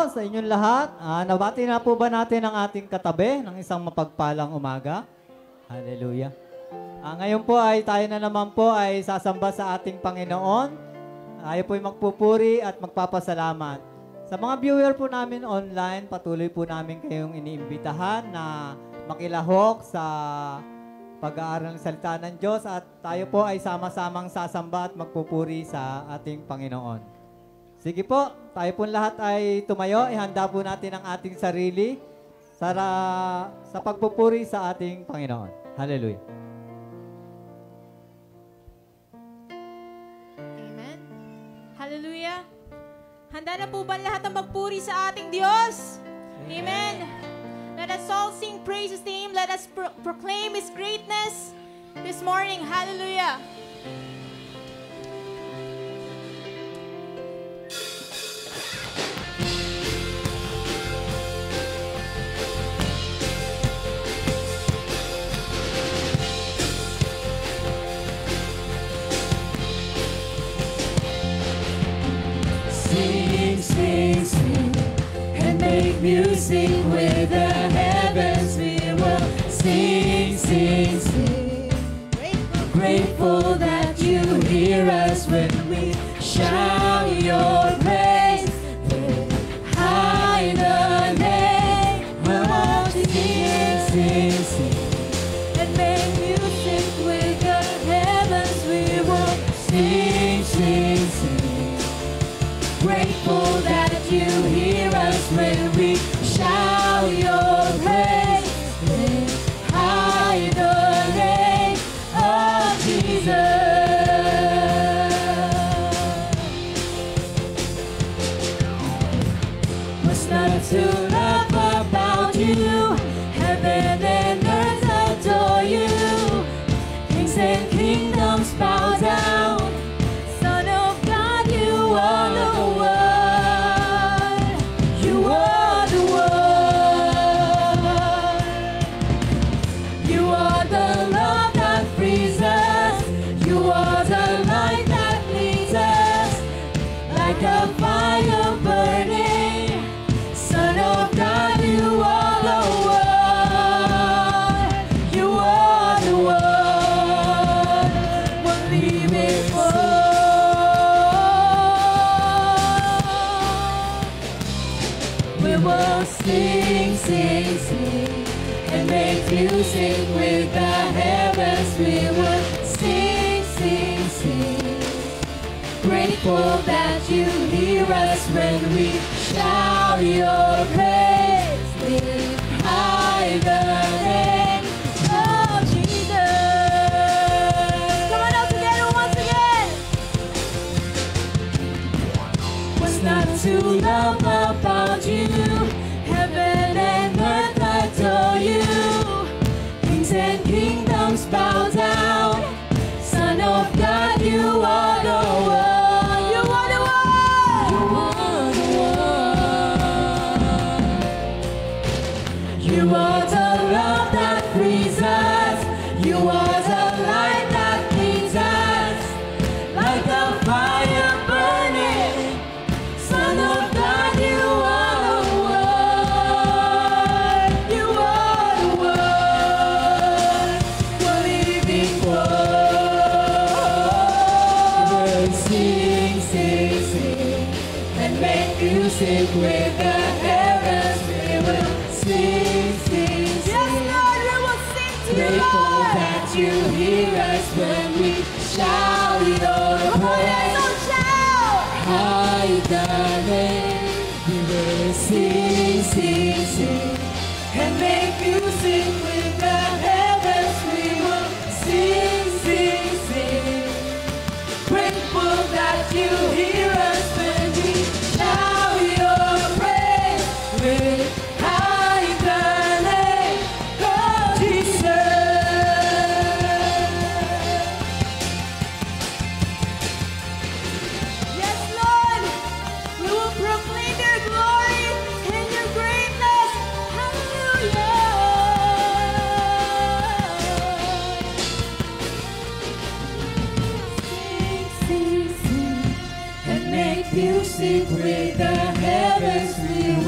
sa inyong lahat. Nabati na po ba natin ang ating katabi ng isang mapagpalang umaga? Hallelujah. Ngayon po ay tayo na naman po ay sasamba sa ating Panginoon. Tayo po ay magpupuri at magpapasalamat. Sa mga viewer po namin online, patuloy po namin kayong iniimbitahan na makilahok sa pag-aaral ng salita ng Diyos at tayo po ay sama-samang sasamba at magpupuri sa ating Panginoon. Sige po, tayo po lahat ay tumayo, ihanda po natin ang ating sarili sa pagpupuri sa ating Panginoon. Hallelujah. Amen. Hallelujah. Handa na po ba lahat ang magpuri sa ating Diyos? Amen. Let us all sing praise His name. Let us proclaim His greatness this morning. Hallelujah. Sing, sing, and make music with the heavens. We will sing, sing, sing. Grateful that you hear us when we shout your praise. High the name of Jesus. Sing, sing, and make music with the heavens. We will sing, sing, sing. Grateful that you hear us when we shout your praise. High the name of Jesus. What's not to love about you? Heaven and earth adore you. Kings and kingdoms bow down. Son of God, you are the a fire burning, Son of God, you are the one. You are the one, one living one. We will sing, sing, sing, and make music with the heavens. We will sing, sing, sing. Grateful that you hear us when we shout your praise. Lift high the name of Jesus. Come on out together once again. What's not to love about you? Heaven and earth adore you. Kings and kingdoms bow down. Son of God, you are the one. You are the love that frees us. You are the light that leads us. Like a fire burning, Son of God, you are the one. You are the one, one living one. Sing, sing, sing, and make music with the heavens. We will sing, sing, sing. Yes, Lord, we will sing to you, Lord. That you hear us when we shout your praise. So shout. High the name. We will sing, sing, sing, and make music with the heavens. We will sing, sing, sing. Grateful that you hear us when we shout your praise. With music with the heavens, we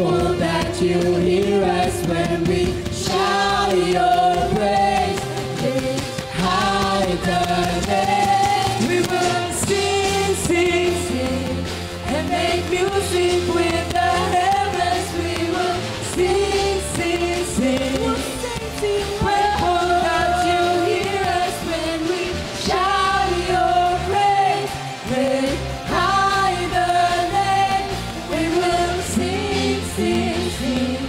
Grateful that you hear us when we shout your praise. Lift high the name. We will sing, sing, sing, and make music with the heavens. We will sing, sing, sing. Grateful that you hear us when we shout your praise. Lift high the name. We will sing, sing, sing,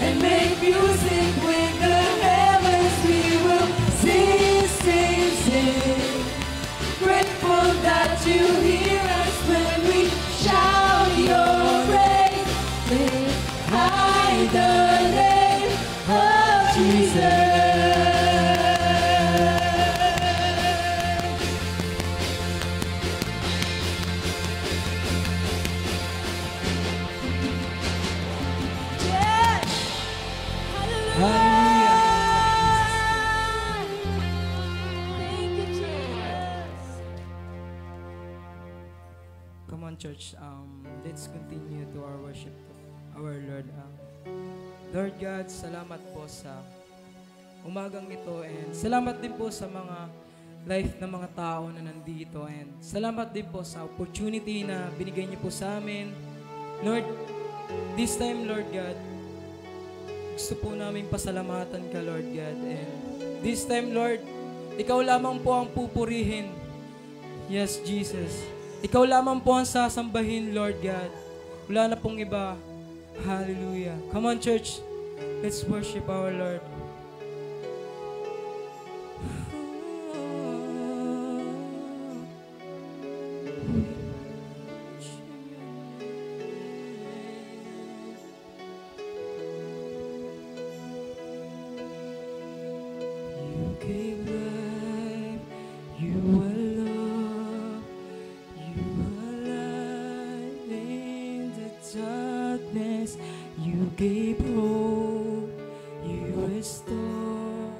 and make music with the heavens. We will sing, sing, sing. Grateful that you hear us when we shout your praise. Lift high the name of Jesus. Yes! Hallelujah! Thank you, Jesus. Come on, church. Let's continue to our worship to our Lord. Lord God, salamat po sa umagang ito, and salamat din po sa mga life ng mga tao na nandito, and salamat din po sa opportunity na binigay niyo po sa amin. Lord, this time, Lord God, gusto po namin pasalamatan ka, Lord God, and this time, Lord, ikaw lamang po ang pupurihin. Yes, Jesus. Ikaw lamang po ang sasambahin, Lord God. Wala na pong iba. Hallelujah. Come on, church. Let's worship our Lord. You gave life, you are love, you are light in the darkness, you gave hope, you restore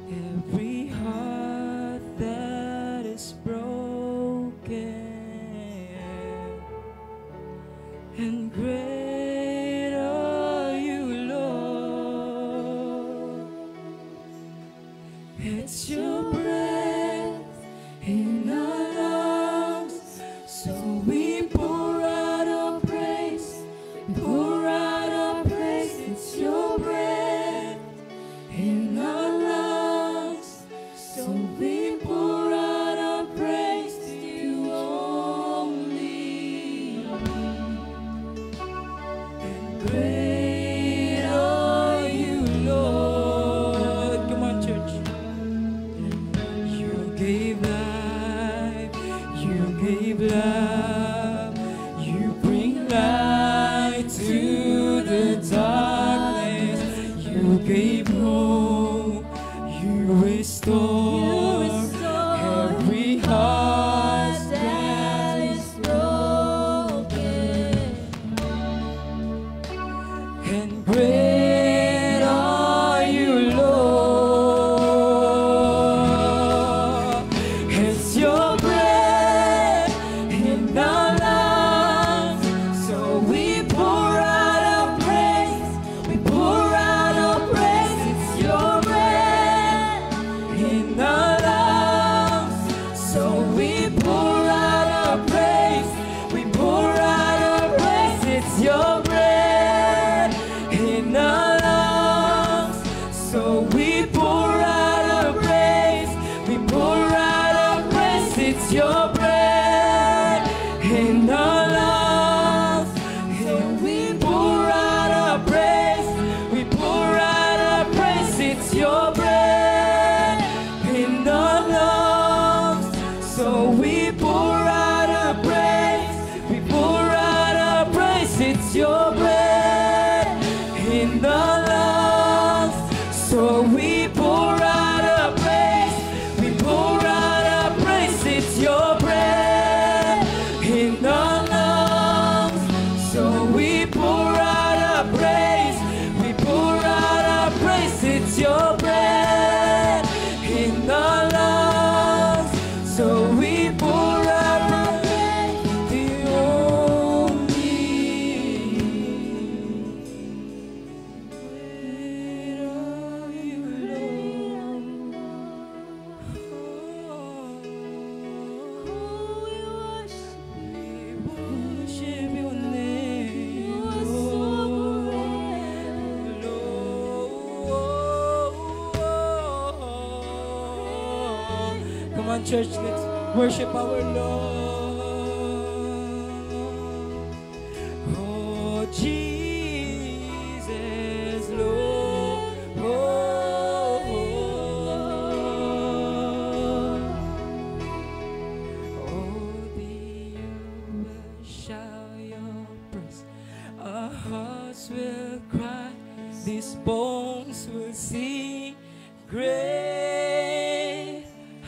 every heart that is broken, and great are you, Lord. It's your breath in our lungs, so we pour out our praise, pour out our praise. It's your breath in our lungs, so we pour out our praise to you only. And great are you, Lord. Come on, church. You gave life, you gave love, you bring light to the darkness, you gave hope, you restore every heart that is broken, and great are you, Lord. It's your breath in our lungs, so we pour out our praise, we pour out our praise. It's your breath in our lungs, so we pour out our praise, we pour out our praise. It's your breath in our lungs, so we pour out our praise, we pour out our praise. It's your breath in our lungs, and we pour out our praise, we pour out our praise. It's your breath in our lungs, so we pour out our praise, we pour out our praise. It's your breath in our lungs, so we pour out our praise, we pour out our praise. It's your breath in our on, church, let's worship our Lord. Oh, Jesus, Lord. Oh, the earth will shout your praise. Our hearts will cry. These bones will sing. Great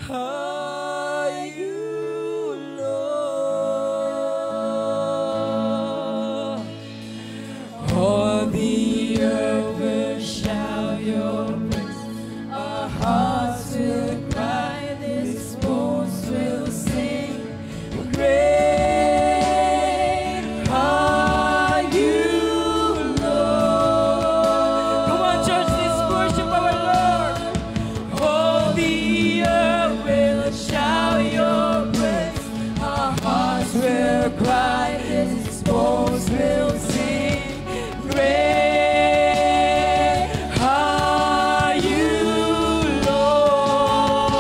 are you, Lord. All the earth will shout your praise. Our hearts will cry. These bones will sing. Great are you, Lord. Come on, church, let's worship our Lord. All the earth will shout your praise. Our hearts will cry. These bones will sing. Great are you, Lord.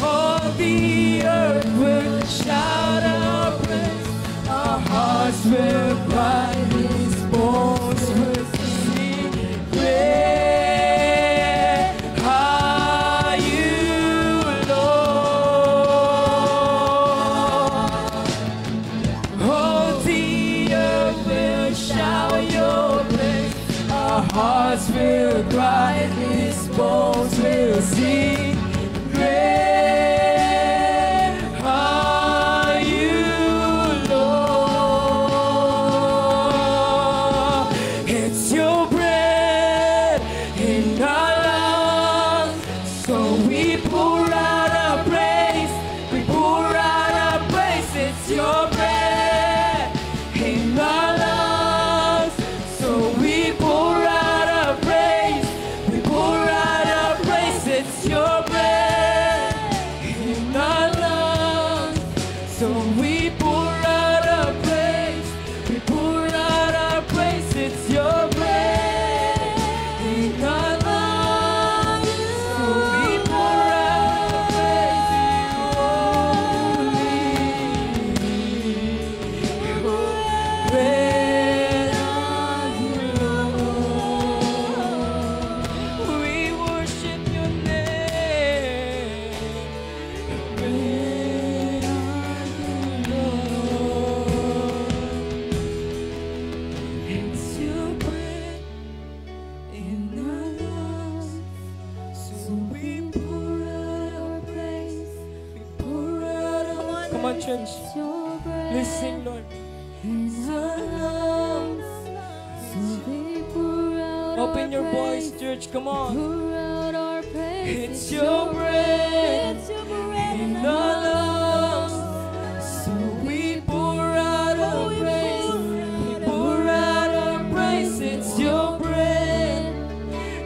All the earth will shout our praise. Our hearts will cry. These bones will sing. Great are you, Lord. All the earth will shout your praise. Our hearts will cry. These bones will sing. Great are you, Lord. It's your breath in our lungs, so we pour out our praise. We pour out our praise. It's your breath in our lungs, so we pour out our praise. We pour out our praise. It's your breath in our lungs, so we pour out our praise. We pour out our praise. It's your breath in our lungs, so we pour out our praise. Great are you, Lord. We worship your name. Great are you, Lord. It's your breath in our lungs, so we pour out our praise. We pour out our Come on, church. Let's sing, Lord. It's our lungs, so we pour out Open your voice, church. Come on. Pour out our praise. It's your breath in our lungs, so we pour out our praise. We pour out our praise. It's your breath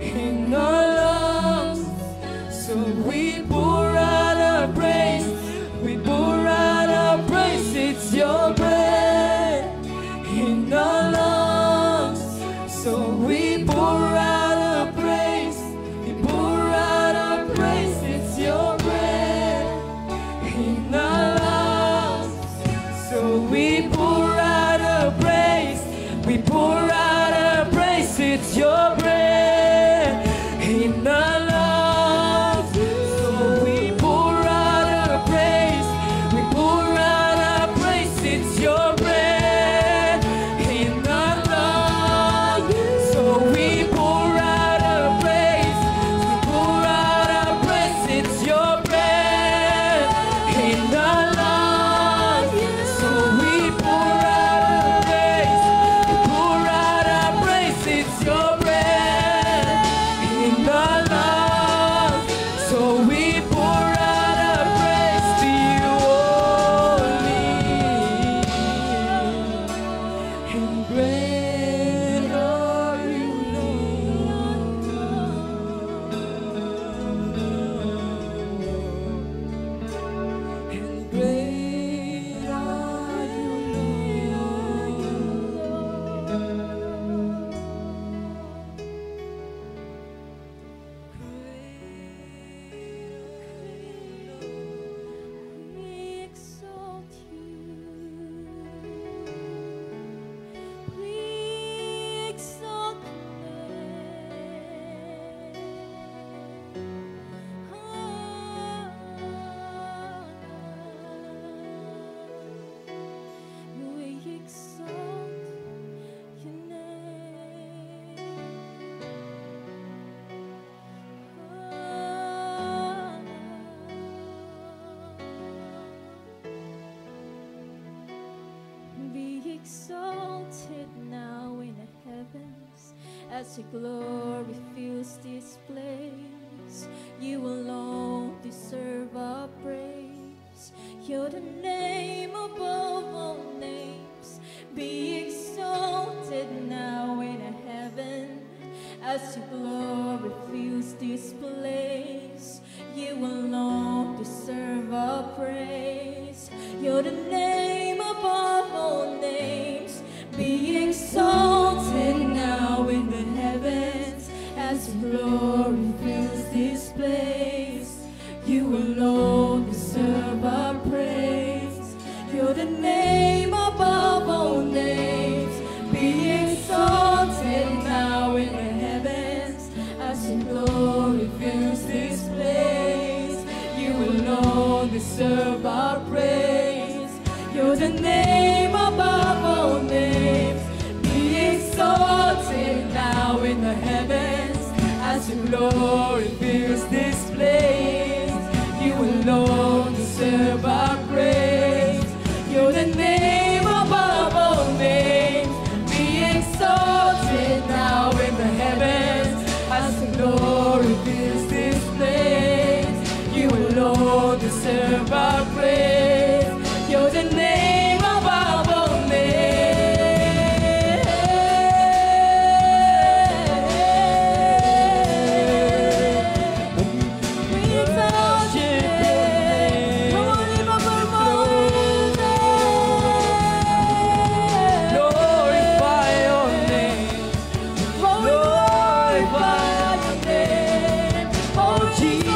in our lungs, so we pour out our praise. We pour out our praise. It's your breath in our lungs, so we pour out our praise. We pour out our praise. It's your breath in our lungs, so we pour out our praise. We pour out our praise. It's your breath in our lungs, so as your glory fills this place. You alone deserve our praise. You're the name above all names. Be exalted now in heaven as your glory fills this place. You alone deserve our praise. You're the name above all names. Be exalted now in the heavens as your glory fills this place. You alone deserve our praise. You're the name above all names. Be exalted now in the heavens as your glory fills this place. You alone deserve our praise. You're the name above all names. Be exalted now in the heavens as your glory fills this place. You alone deserve our praise. You're the name above all names. Be exalted now in the heavens as your glory fills this place. You alone deserve our praise. You're the name above all names. We exalt your name. Come on, lift up our voices. Glorify your name. Glorify your name. Oh, Jesus.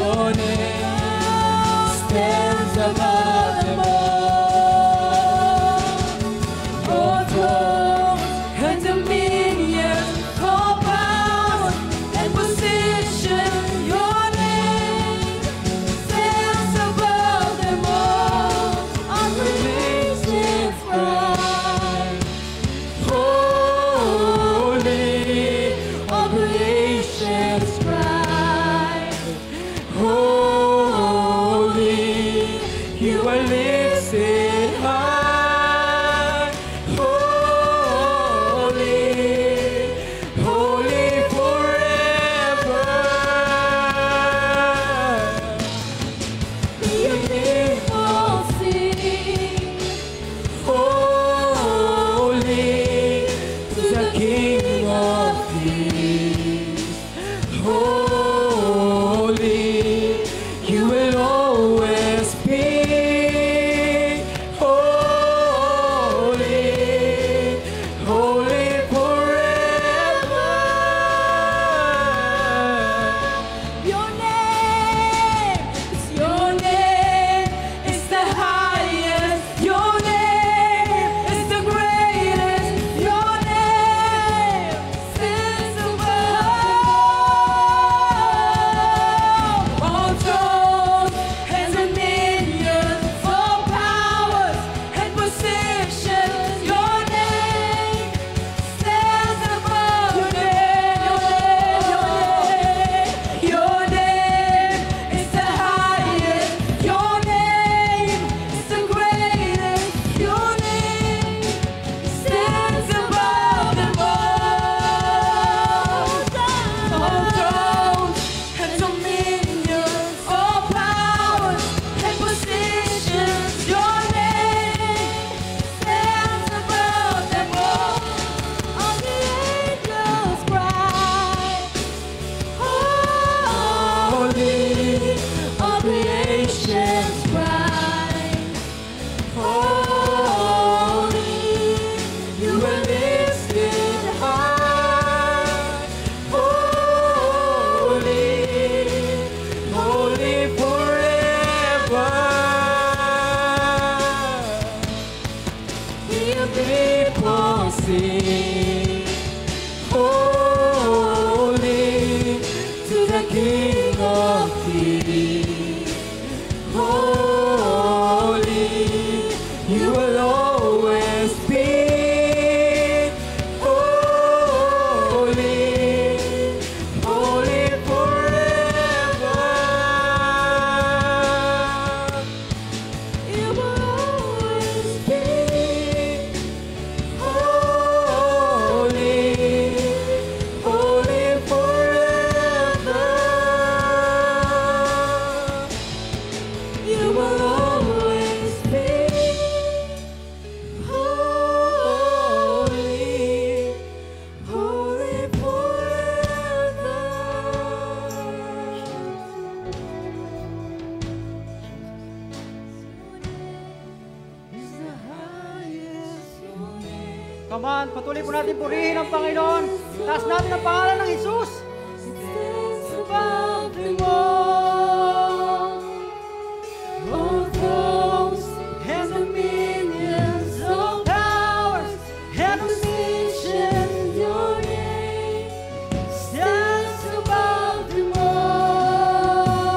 Your name stands sing. Holy to the King of Kings. Holy, you will always be. Holy, holy forever. You will always be. Holy, holy forever. You will always be. Holy, holy forever. Is the highest your name. Come on, patuloy po natin purihin ang Panginoon. Taas natin ang pangalan ng Jesus. Stands above them all. All thrones and dominions, all powers and positions, your name stands above them all.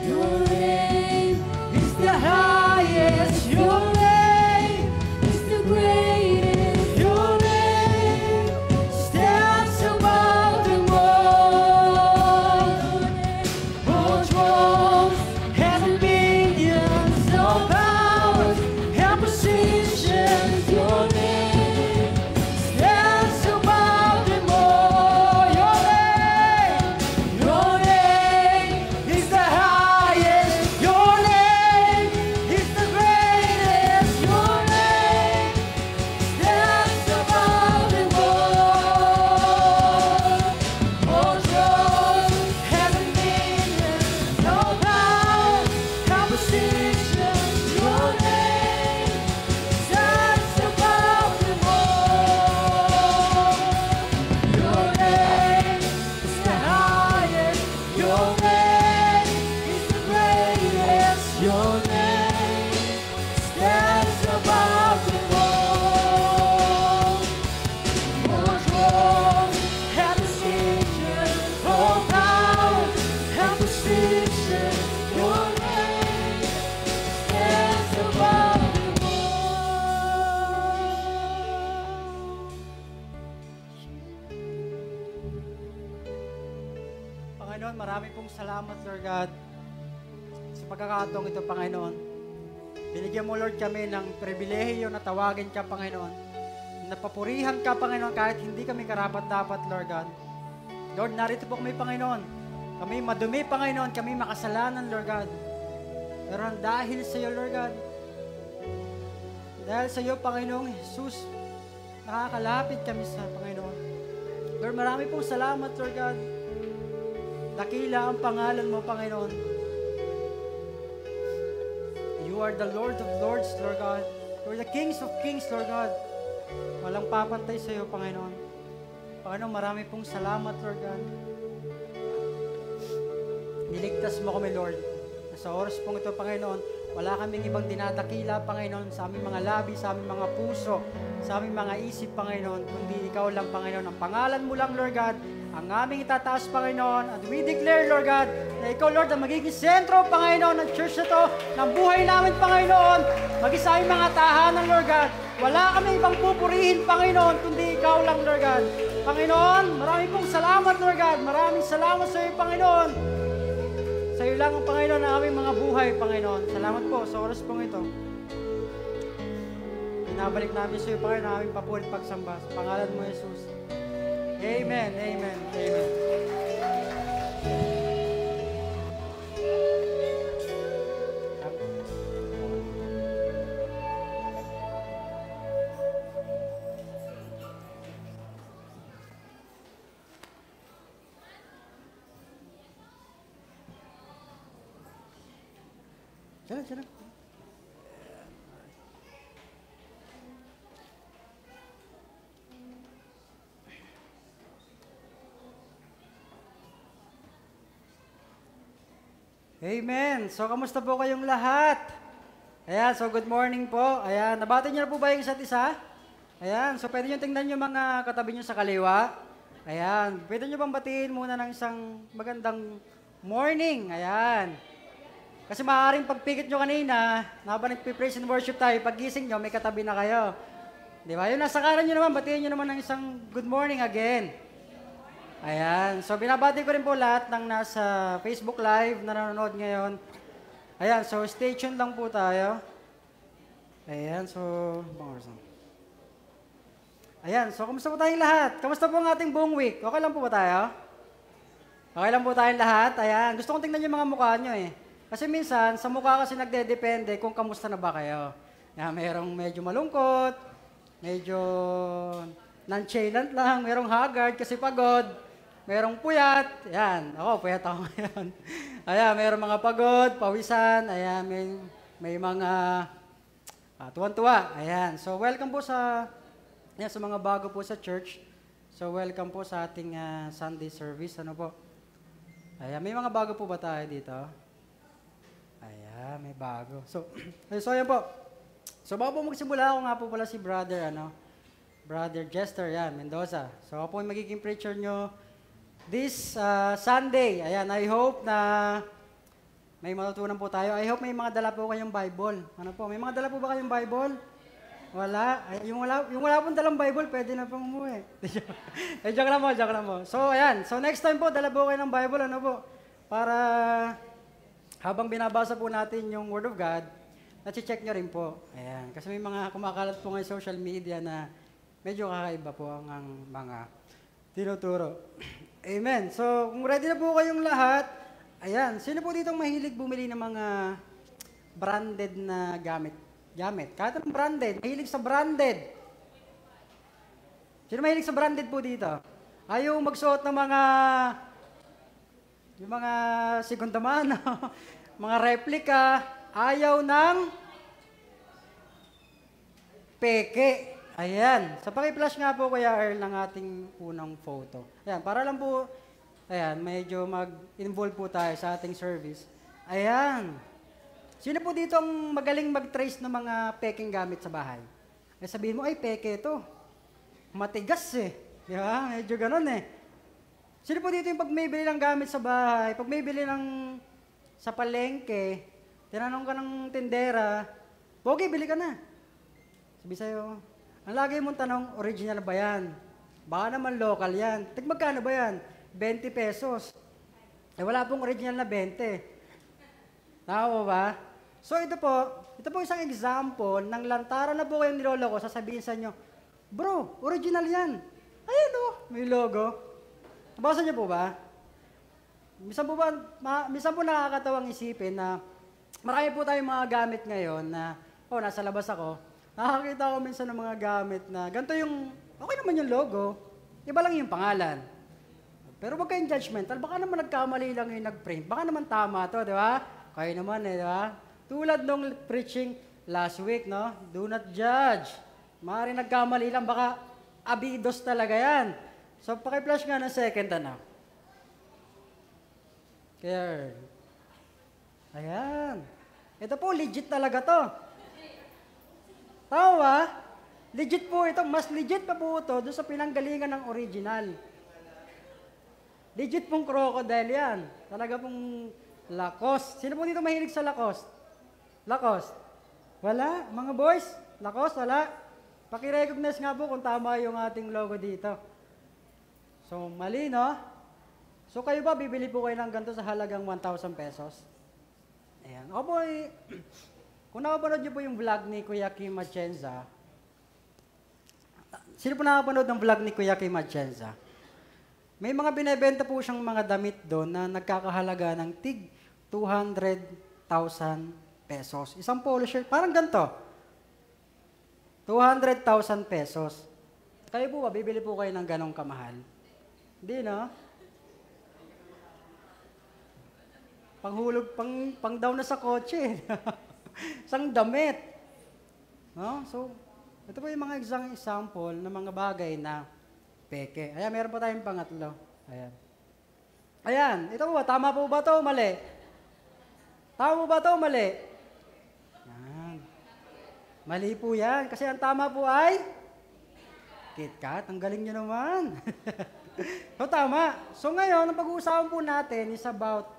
Your name is the highest, your name is the greatest, your name stands above them all. All thrones and dominions, all powers and positions, your name stands above them all. Your name is the highest, your name is the greatest, your name stands above them all. All thrones and dominions, all powers and positions, your name stands above them all. Your name is the highest, your name is the greatest, your name stands above them all. All thrones and dominions, all powers and positions, your name stands above them all. Panginoon, marami pong salamat, Lord God, sa pagkakataong ito, Panginoon. Binigyan mo, Lord, kami ng pribilehiyo na tawagin ka, Panginoon. Napapurihan ka, Panginoon, kahit hindi kami karapat-dapat, Lord God. Lord, narito po kami, Panginoon. Kami madumi, Panginoon. Kami makasalanan, Lord God. Pero dahil sa iyo, Lord God, dahil sa iyo, Panginoong Jesus, nakakalapit kami sa Panginoon. Lord, marami pong salamat, Lord God. Dakila ang pangalan mo, Panginoon. You are the Lord of Lords, Lord God. You are the Kings of Kings, Lord God. Walang papantay sa iyo, Panginoon. Panginoon, marami pong salamat, Lord God. Niligtas mo kami, Lord. Sa oras pong ito, Panginoon, wala kaming ibang dinadakila, Panginoon, sa aming mga labi, sa aming mga puso, sa aming mga isip, Panginoon, kundi ikaw lang, Panginoon. Ang pangalan mo lang, Lord God, ang aming itataas, Panginoon, at we declare, Lord God, na ikaw, Lord, ang magiging sentro, Panginoon, ng church na to, ng buhay namin, Panginoon, maging sa aming mga tahanan, Lord God. Wala kami ibang pupurihin, Panginoon, kundi ikaw lang, Lord God. Panginoon, maraming pong salamat, Lord God. Maraming salamat sa iyo, Panginoon. Sa iyo lang ang Panginoon ng aming mga buhay, Panginoon. Salamat po sa oras pong ito. Pinabalik namin sa iyo, Panginoon, ang aming papulit pagsamba. Sa pangalan mo, Jesus. Amen, amen, amen. Sila. Amen. So, kamusta po kayong lahat? Ayan, so good morning po. Ayan, nabati niyo na po ba yung isa't isa? Ayan, so pwede nyo tingnan yung mga katabi nyo sa kaliwa. Ayan, pwede nyo bang batiin muna ng isang magandang morning. Ayan. Kasi maaaring pagpikit nyo kanina, habang nagpipraise and worship tayo, paggising nyo, may katabi na kayo. Di ba? Yung nasa kanan nyo naman, batiin nyo naman ng isang good morning again. Ayan. So, binabati ko rin po lahat ng nasa Facebook Live na nanonood ngayon. Ayan. So, stay tuned lang po tayo. Ayan. So, ayan. So, kamusta po tayong lahat? Kamusta po ang ating buong week? Okay lang po ba tayo? Okay lang po tayong lahat? Ayan. Gusto kong tingnan yung mga mukha nyo eh. Kasi minsan, sa mukha kasi nagdedepende kung kamusta na ba kayo. Ayan, merong medyo malungkot, medyo nonchalant lang, merong haggard kasi pagod, merong puyat. Ayan, ako, puyat ako ngayon. Ayan, merong mga pagod, pawisan, ayan, may mga tuwan-tuwa. Ayan, so welcome po sa mga bago po sa church. So welcome po sa ating Sunday service. Ano po? Ayan, may mga bago po ba tayo dito? Ayan, may bago. So ayan po. So bago po magsimula, ako nga po pala si Brother Jester, yan, Mendoza. So ako po yung magiging preacher nyo this Sunday. Ayan, I hope na may matutunan po tayo. I hope may mga dala po kayong Bible. Ano po, may mga dala po ba kayong Bible? Wala. Ay, yung wala pong dalang Bible, pwede na pong umuwi. Joke lang mo. So ayan, so next time po, dala po kayo ng Bible, ano po, para habang binabasa po natin yung Word of God, na-check nyo rin po. Ayan. Kasi may mga kumakalat po ngayon social media na medyo kakaiba po ang mga tinuturo. Amen. So, kung ready na po kayong lahat, ayan. Sino po dito mahilig bumili ng mga branded na gamit? Kahit anong branded. Mahilig sa branded. Sino mahilig sa branded po dito? Ayaw magsuot ng yung mga segunda mano, mga replika, ayaw ng peke. Ayan. So, paki-flash nga po Kuya Earl ng ating unang photo. Ayan, para lang po, ayan, medyo mag-involve po tayo sa ating service. Ayan. Sino po dito ang magaling mag-trace ng mga peking gamit sa bahay? Eh, sabihin mo, ay, peke ito. Matigas eh. Di ba? Medyo ganun eh. Sino po dito yung pag may bili ng gamit sa bahay, pag may bili sa palengke, tinanong ka ng tindera, Pogi, bili ka na. Sabi sa'yo, ang lagi mong tanong, original ba yan? Baka naman local yan. Magkano ba yan? 20 pesos. Eh wala pong original na 20. Tama ba? So ito po isang example ng lantaran na po kayong niloloko, sasabihin sa inyo, bro, original yan. Ayun o, may logo. Nabasa niyo po ba? Minsan po nakakatawang isipin na marami po tayong mga gamit ngayon na, nasa labas ako, nakakita ko minsan ng mga gamit na, ganito yung, okay naman yung logo, iba lang yung pangalan. Pero wag kayong judgmental, baka naman nagkamali lang yung nag-print, baka naman tama to, di ba? Kaya naman di ba? Tulad nung preaching last week, no? Do not judge. Maaaring nagkamali lang, baka abidos talaga yan. So, paki-flash nga ng second, Kaya, ayan. Ito po, legit talaga to. Tama ba? Legit po ito. Mas legit pa po ito doon sa pinanggalingan ng original. Legit pong crocodile yan. Talaga pong Lacoste. Sino po dito mahilig sa Lacoste? Lacoste? Wala? Mga boys? Lacoste? Wala? Paki-recognize nga po kung tama yung ating logo dito. So, mali, no? So, kayo ba, bibili po kayo ng ganito sa halagang 1,000 pesos? Ayan. O po, kung nakapanood niyo po yung vlog ni Kuya Kim Atienza, sino po nakapanood ng vlog ni Kuya Kim Atienza? May mga binebenta po siyang mga damit doon na nagkakahalaga ng tig 200,000 pesos. Isang polo shirt, parang ganito. 200,000 pesos. Kayo po ba, bibili po kayo ng ganong kamahal? Hindi, no? Panghulog, pang down na sa kotse. Isang damit. No? So, ito po yung mga example ng mga bagay na peke. Ayan, meron pa tayong pangatlo. Ayan. Ayan, ito po ba, tama po ba ito o mali? Tama po ba ito o mali? Ayan. Mali po yan, kasi ang tama po ay KitKat, ang galing nyo naman. So, tama. So, ngayon, ang pag-uusapan po natin is about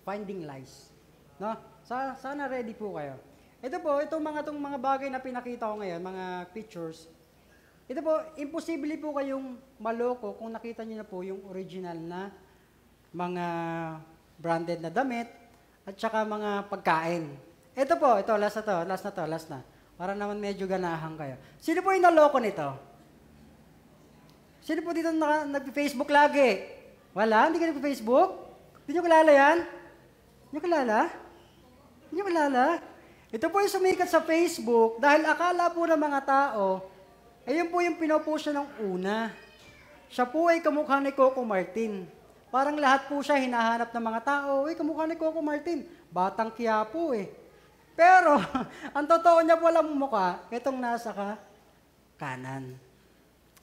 finding lies. No? Sana ready po kayo. Ito po, itong mga bagay na pinakita ko ngayon, mga pictures, ito po, imposible po kayong maloko kung nakita niyo na po yung original na mga branded na damit at saka mga pagkain. Ito po, ito, last na. Para naman medyo ganahan kayo. Sino po yung naloko nito? Sino po dito nag-Facebook lagi? Wala? Hindi ka nag-Facebook? Hindi nyo kilala yan? Hindi nyo kilala? Hindi nyo kilala? Ito po yung sumikat sa Facebook dahil akala po ng mga tao, ayun po yung pinopost siya ng una. Siya po ay kamukha ni Coco Martin. Parang lahat po siya hinahanap ng mga tao, kamukha ni Coco Martin. Batang Quiapo eh. Pero, ang totoo niya po lang mukha, itong nasa kanan.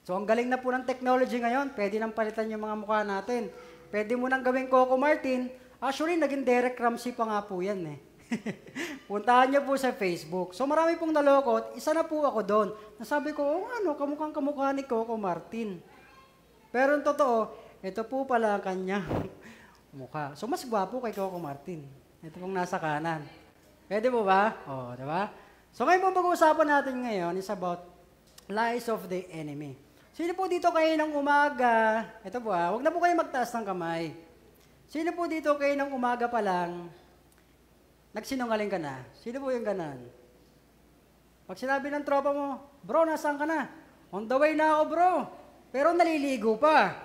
So, ang galing na po ng technology ngayon, pwede nang palitan yung mga mukha natin. Pwede mo nang gawing Coco Martin. Actually, naging Derek Ramsey pa nga po yan eh. Puntahan niyo po sa Facebook. So, marami pong naloko. Isa na po ako doon. Nasabi ko, kamukhang-kamukha ni Coco Martin. Pero ang totoo, ito po pala ang kanya mukha. So, mas gwapo kay Coco Martin. Ito pong nasa kanan. Pwede po ba? Oo, di ba? So, ngayon po pag-uusapan natin ngayon is about lies of the enemy. Sino po dito kayo ng umaga? Ito po huwag na po kayo magtaas ng kamay. Sino po dito kayo ng umaga pa lang, nagsinungaling ka na? Sino po yung ganan? Pag sinabi ng tropa mo, bro, nasaan ka na? On the way na ako, bro. Pero naliligo pa.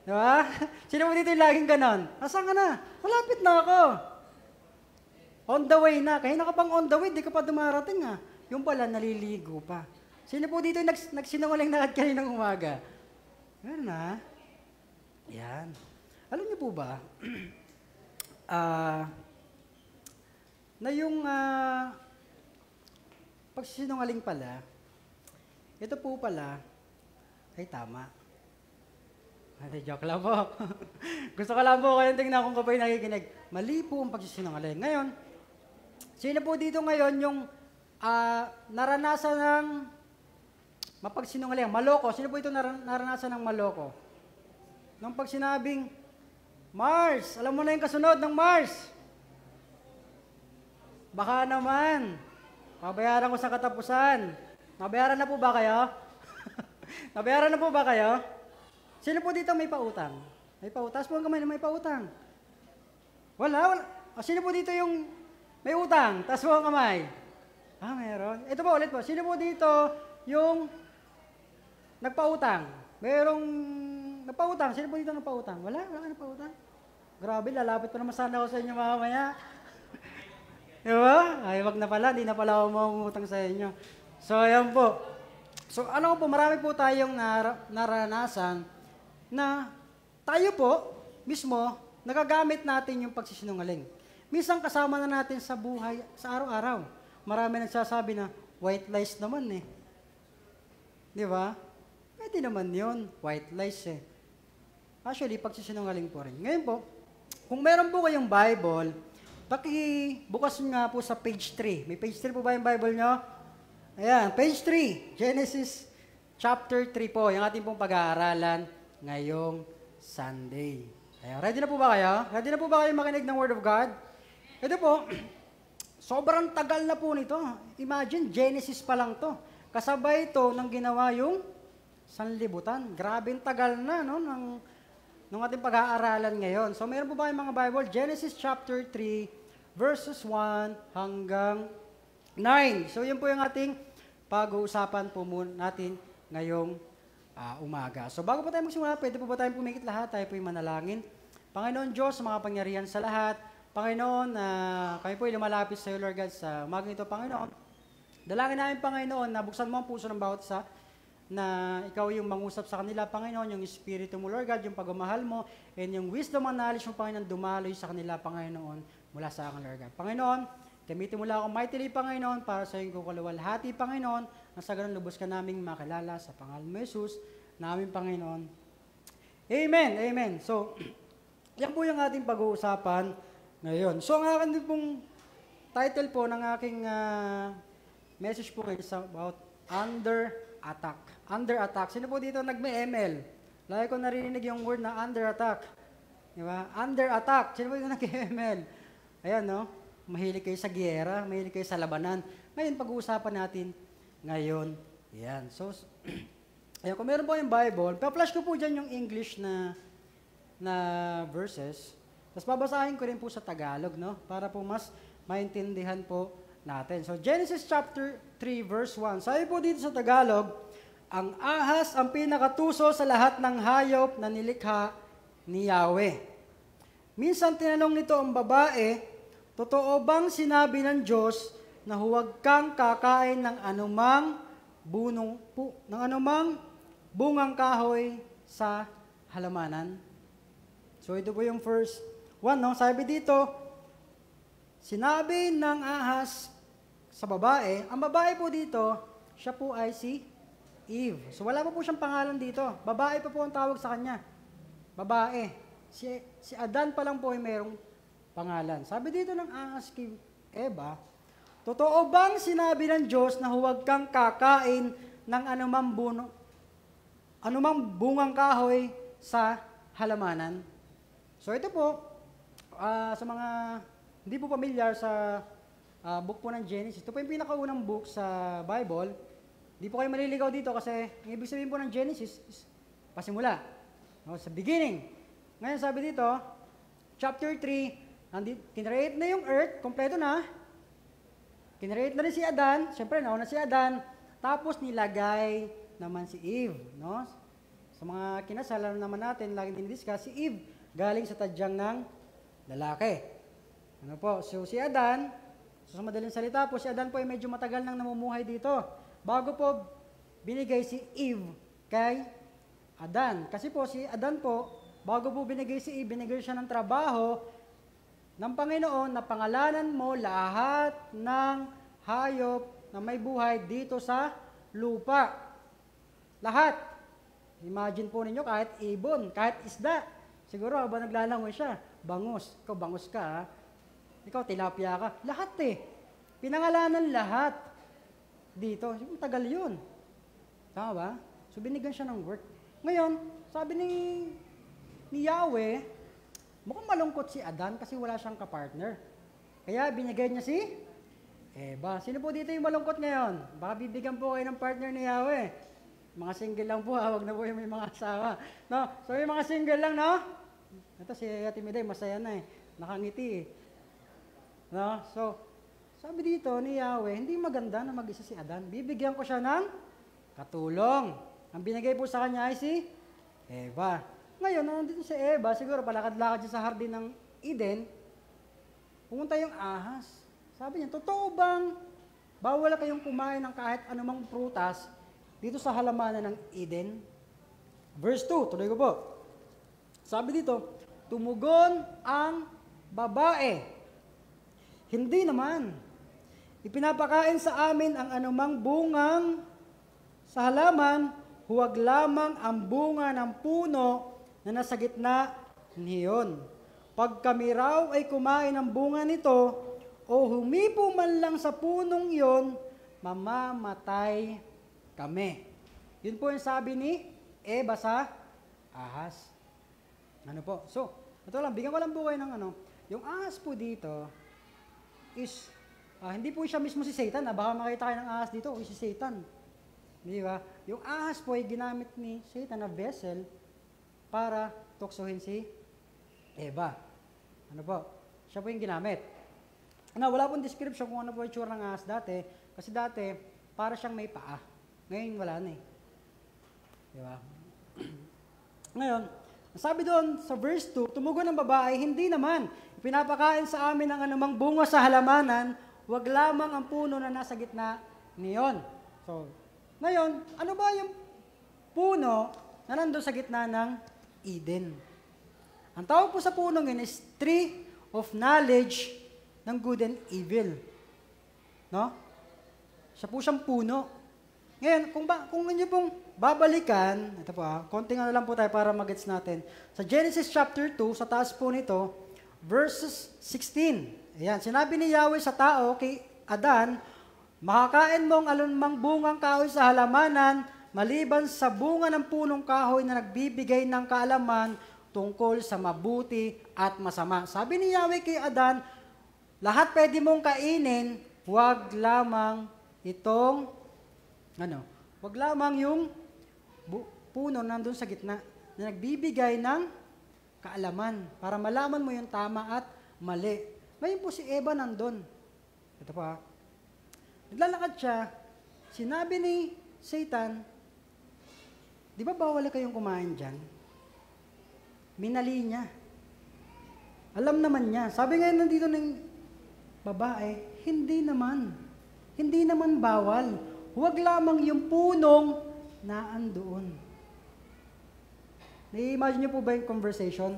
Di ba? Sino po dito yung laging ganon? Nasaan ka na? Malapit na ako. On the way na. Kaya ka pang on the way, di ka pa dumarating Yung pala, naliligo pa. Sino po dito yung nagsinungaling na kaninang umaga? Yan Yan. Alam niyo po ba, na yung pagsinungaling pala, ito po pala, ay tama. Joke lang po. Gusto ko lang po kayo tingnan kung kapay nakikinig. Mali po ang pagsisinungaling. Ngayon, sino po dito ngayon yung naranasan ng mapagsinungaling? Maloko. Sino po ito naranasan ng maloko? Nung pag sinabing, Mars, alam mo na yung kasunod ng Mars. Baka naman, mabayaran ko sa katapusan. Nabayaran na po ba kayo? Nabayaran na po ba kayo? Sino po dito may pautang? May pautang? Taas po ang kamay na may pautang. Wala. Sino po dito yung may utang? Taas po ang kamay. Meron. Ito po ulit po. Sino po dito yung nagpautang? Merong nagpautang. Sino po dito nagpautang? Wala ka nagpautang. Grabe, lalapit pa naman sana ako sa inyo mamaya. Diba? Ay, wag na pala. Di na pala ako mangungutang sa inyo. So, ayan po. So, marami po tayong naranasan na tayo po, mismo, nagagamit natin yung pagsisinungaling. Minsan kasama na natin sa buhay, sa araw-araw. Marami nagsasabi na, white lies naman eh. Di ba? Pwede naman yun, white lies eh. Actually, pagsisinungaling po rin. Ngayon po, kung meron po kayong Bible, bukas nga po sa page 3. May page 3 po ba yung Bible nyo? Ayan, page 3. Genesis chapter 3 po. Yung ating pong pag-aaralan ngayong Sunday. Ayan, ready na po ba kayo? Ready na po ba kayo makinig ng Word of God? Ito po, sobrang tagal na po nito. Imagine, Genesis pa lang to. Kasabay ito nang ginawa yung sanlibutan. Grabing tagal na, no? Nung ating pag-aaralan ngayon. So, mayroon po ba kayong mga Bible? Genesis chapter 3, verses 1 hanggang 9. So, yun po yung ating pag-uusapan po muna natin ngayong umaga. So, bago po tayo magsimula, pwede po ba tayong pumikit lahat? Tayo po yung manalangin. Panginoon Diyos, mga pangyarihan sa lahat. Panginoon, kami po ay lumalapit sa iyo, Lord God, sa umagang ito, Panginoon. Dalangin namin, Panginoon, na buksan mo ang puso ng bawat isa, na ikaw yung mangusap sa kanila, Panginoon, yung Espiritu mo, Lord God, yung pagmamahal mo, and yung wisdom and knowledge mo, Panginoon, dumaloy sa kanila, Panginoon, mula sa akin, Lord God. Panginoon, gamitin mo lang ako mightily, Panginoon, para sa iyong kukaluwalhati, Panginoon, na sa ganun lubos ka naming makilala sa pangalan mo, Jesus, namin, Panginoon. Amen, amen. So, yan po yung ating pag-uusapan ngayon. So, ang akin din pong title po ng aking message po is about under attack. Under attack. Sino po dito nagme-ML? Lagi ko narinig yung word na under attack. Di ba? Under attack. Sino po dito nag-ML? Ayan, no? Mahilig kayo sa giyera, mahilig kayo sa labanan. Ngayon, pag-uusapan natin ngayon. Yan. So, ayan, kung meron po yung Bible, pa-flash ko po dyan yung English na verses. Tapos babasahin ko rin po sa Tagalog, no? Para po mas maintindihan po natin. So, Genesis chapter 3, verse 1. Sabi po dito sa Tagalog, ang ahas ang pinakatuso sa lahat ng hayop na nilikha ni Yahweh. Minsan tinanong nito ang babae, totoo bang sinabi ng Diyos na huwag kang kakain ng anumang bungang kahoy sa halamanan? So ito po yung first one, no? Sabi dito, sinabi ng ahas sa babae, ang babae po dito, siya po ay si Eve. So wala pa po siyang pangalan dito. Babae pa po ang tawag sa kanya. Babae. Si Adan pa lang po ay mayroong pangalan. Sabi dito ng ahas kay Eva, totoo bang sinabi ng Diyos na huwag kang kakain ng anumang bungang kahoy sa halamanan? So ito po, sa mga hindi po pamilyar sa book po ng Genesis, ito po yung pinakaunang book sa Bible. Di po kayo maliligaw dito kasi ang ibig sabihin po ng Genesis is pasimula. No, sa beginning. Ngayon sabi dito, chapter 3, kinreate na yung earth, kompleto na. Kinreate na rin si Adan, siyempre nauna si Adan, tapos nilagay naman si Eve. No? Sa mga kinasal naman natin, laging dinidiscuss, si Eve galing sa tadyang ng lalaki. Ano po? So si Adan, sa madaling salita po, si Adan po ay medyo matagal nang namumuhay dito. Bago po binigay si Eve kay Adan. Kasi po si Adan po, bago po binigay si Eve, binigay siya ng trabaho ng Panginoon na pangalanan mo lahat ng hayop na may buhay dito sa lupa. Lahat. Imagine po ninyo kahit ibon, kahit isda. Siguro habang naglalangoy siya, bangus. Ikaw bangus ka, ha? Ikaw tilapia ka. Lahat eh. Pinangalanan lahat dito. Tagal yun. Tama ba? So binigyan siya ng work. Ngayon, sabi ni Yahweh, mukhang malungkot si Adan kasi wala siyang kapartner. Kaya binigay niya si Eva. Sino po dito yung malungkot ngayon? Baka bibigyan po kayo ng partner ni Yahweh. Mga single lang po, huwag na po yung may mga asawa. No? So yung mga single lang, no? Ito si Ate Miday, masaya na eh. Nakangiti eh. No? So, sabi dito ni Yahweh, hindi maganda na mag-isa si Adan. Bibigyan ko siya ng katulong. Ang binigay po sa kanya ay si Eva. Ngayon, nandito si Eva, siguro palakad-lakad siya sa hardin ng Eden, pumunta yung ahas. Sabi niya, totoo bang bawal kayong kumain ng kahit anumang prutas dito sa halamanan ng Eden? Verse 2, tuloy ko po. Sabi dito, tumugon ang babae, hindi naman. Ipinapakain sa amin ang anumang bungang sa halaman, huwag lamang ang bunga ng puno na nasa gitna niyon. Pag kami raw ay kumain ng bunga nito, o humipo man lang sa punong iyon, mamamatay kami. Yun po yung sabi ni Eva sa ahas. Ano po? So, ito lang, bigyan ko lang po kayo ng yung ahas po dito is, hindi po siya mismo si Satan. Baka makita kayo ng ahas dito, si Satan. Di ba? Yung ahas po ay ginamit ni Satan na vessel para tuksohin si Eva. Ano po? Siya po yung ginamit. Wala pong description kung ano po yung tsura ng ahas dati. Kasi dati, para siyang may paa. Ngayon, wala na eh. Di ba? Ngayon, sabi doon sa verse 2, tumugon ng babae, hindi naman. Pinapakain sa amin ang anumang bunga sa halamanan, wag lamang ang puno na nasa gitna niyon. So, ngayon, ano ba yung puno na nandun sa gitna ng Eden? Ang tawag po sa punong yun is tree of knowledge ng good and evil. No? Siya po siyang puno. Ngayon, kung inyo pong babalikan, ito po konting lang po tayo para mag-gets natin. Sa Genesis chapter 2, sa taas po nito, verses 16. Ayan, sinabi ni Yahweh sa tao, kay Adan, Makakain mo ang alunmang bungang kahoy sa halamanan, maliban sa bunga ng punong kahoy na nagbibigay ng kaalaman tungkol sa mabuti at masama. Sabi ni Yahweh kay Adan, lahat pwede mong kainin, huwag lamang itong, huwag lamang yung puno nandun sa gitna na nagbibigay ng kaalaman para malaman mo yung tama at mali. Ngayon po si Eva nandun. Ito pa. Naglalakad siya, sinabi ni Satan, di ba bawal kayong kumain dyan? Minali niya. Alam naman niya. Sabi ngayon nandito ng babae, hindi naman bawal. Huwag lamang yung punong naandoon. Na-imagine niyo po ba yung conversation?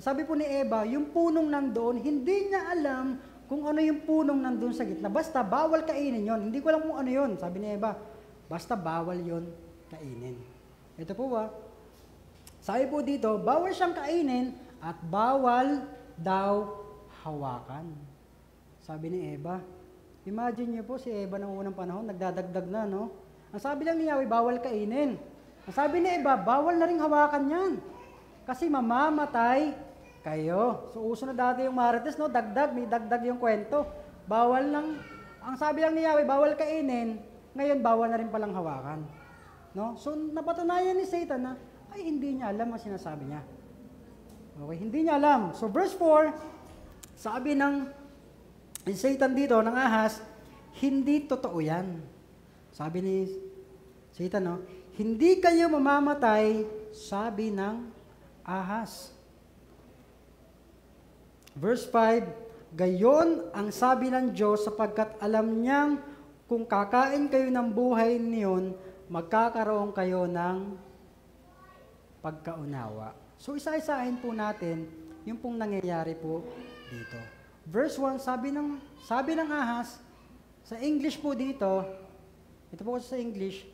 Sabi po ni Eva, yung punong nandoon, hindi niya alam kung ano yung punong nandoon sa gitna. Basta bawal kainin yon. Hindi ko alam kung ano yon. Sabi ni Eva, basta bawal yon kainin. Ito po ba? Sabi po dito, bawal siyang kainin at bawal daw hawakan. Sabi ni Eva. Imagine niyo po si Eva ng unang panahon, nagdadagdag na, no? Ang sabi lang ni Yahweh, bawal kainin. Ang sabi ni Eva, bawal na rin hawakan yan. Kasi mamamatay kayo. So, uso na dati yung marites, no? May dagdag yung kwento. Bawal lang, ang sabi lang ni Yahweh, bawal kainin, ngayon bawal na rin palang hawakan. No? So, napatunayan ni Satan na, ay, hindi niya alam ang sinasabi niya. Okay, hindi niya alam. So, verse 4, sabi ng Satan dito, ng ahas, hindi totoo yan. Sabi ni Satan, no? Hindi kayo mamamatay, sabi ng ahas. Verse 5, gayon ang sabi ng Diyos sapagkat alam niyang kung kakain kayo ng buhay niyon, magkakaroon kayo ng pagkaunawa. So isa-isahin po natin yung pong nangyayari po dito. Verse 1, sabi ng ahas, sa English po dito, ito po sa English,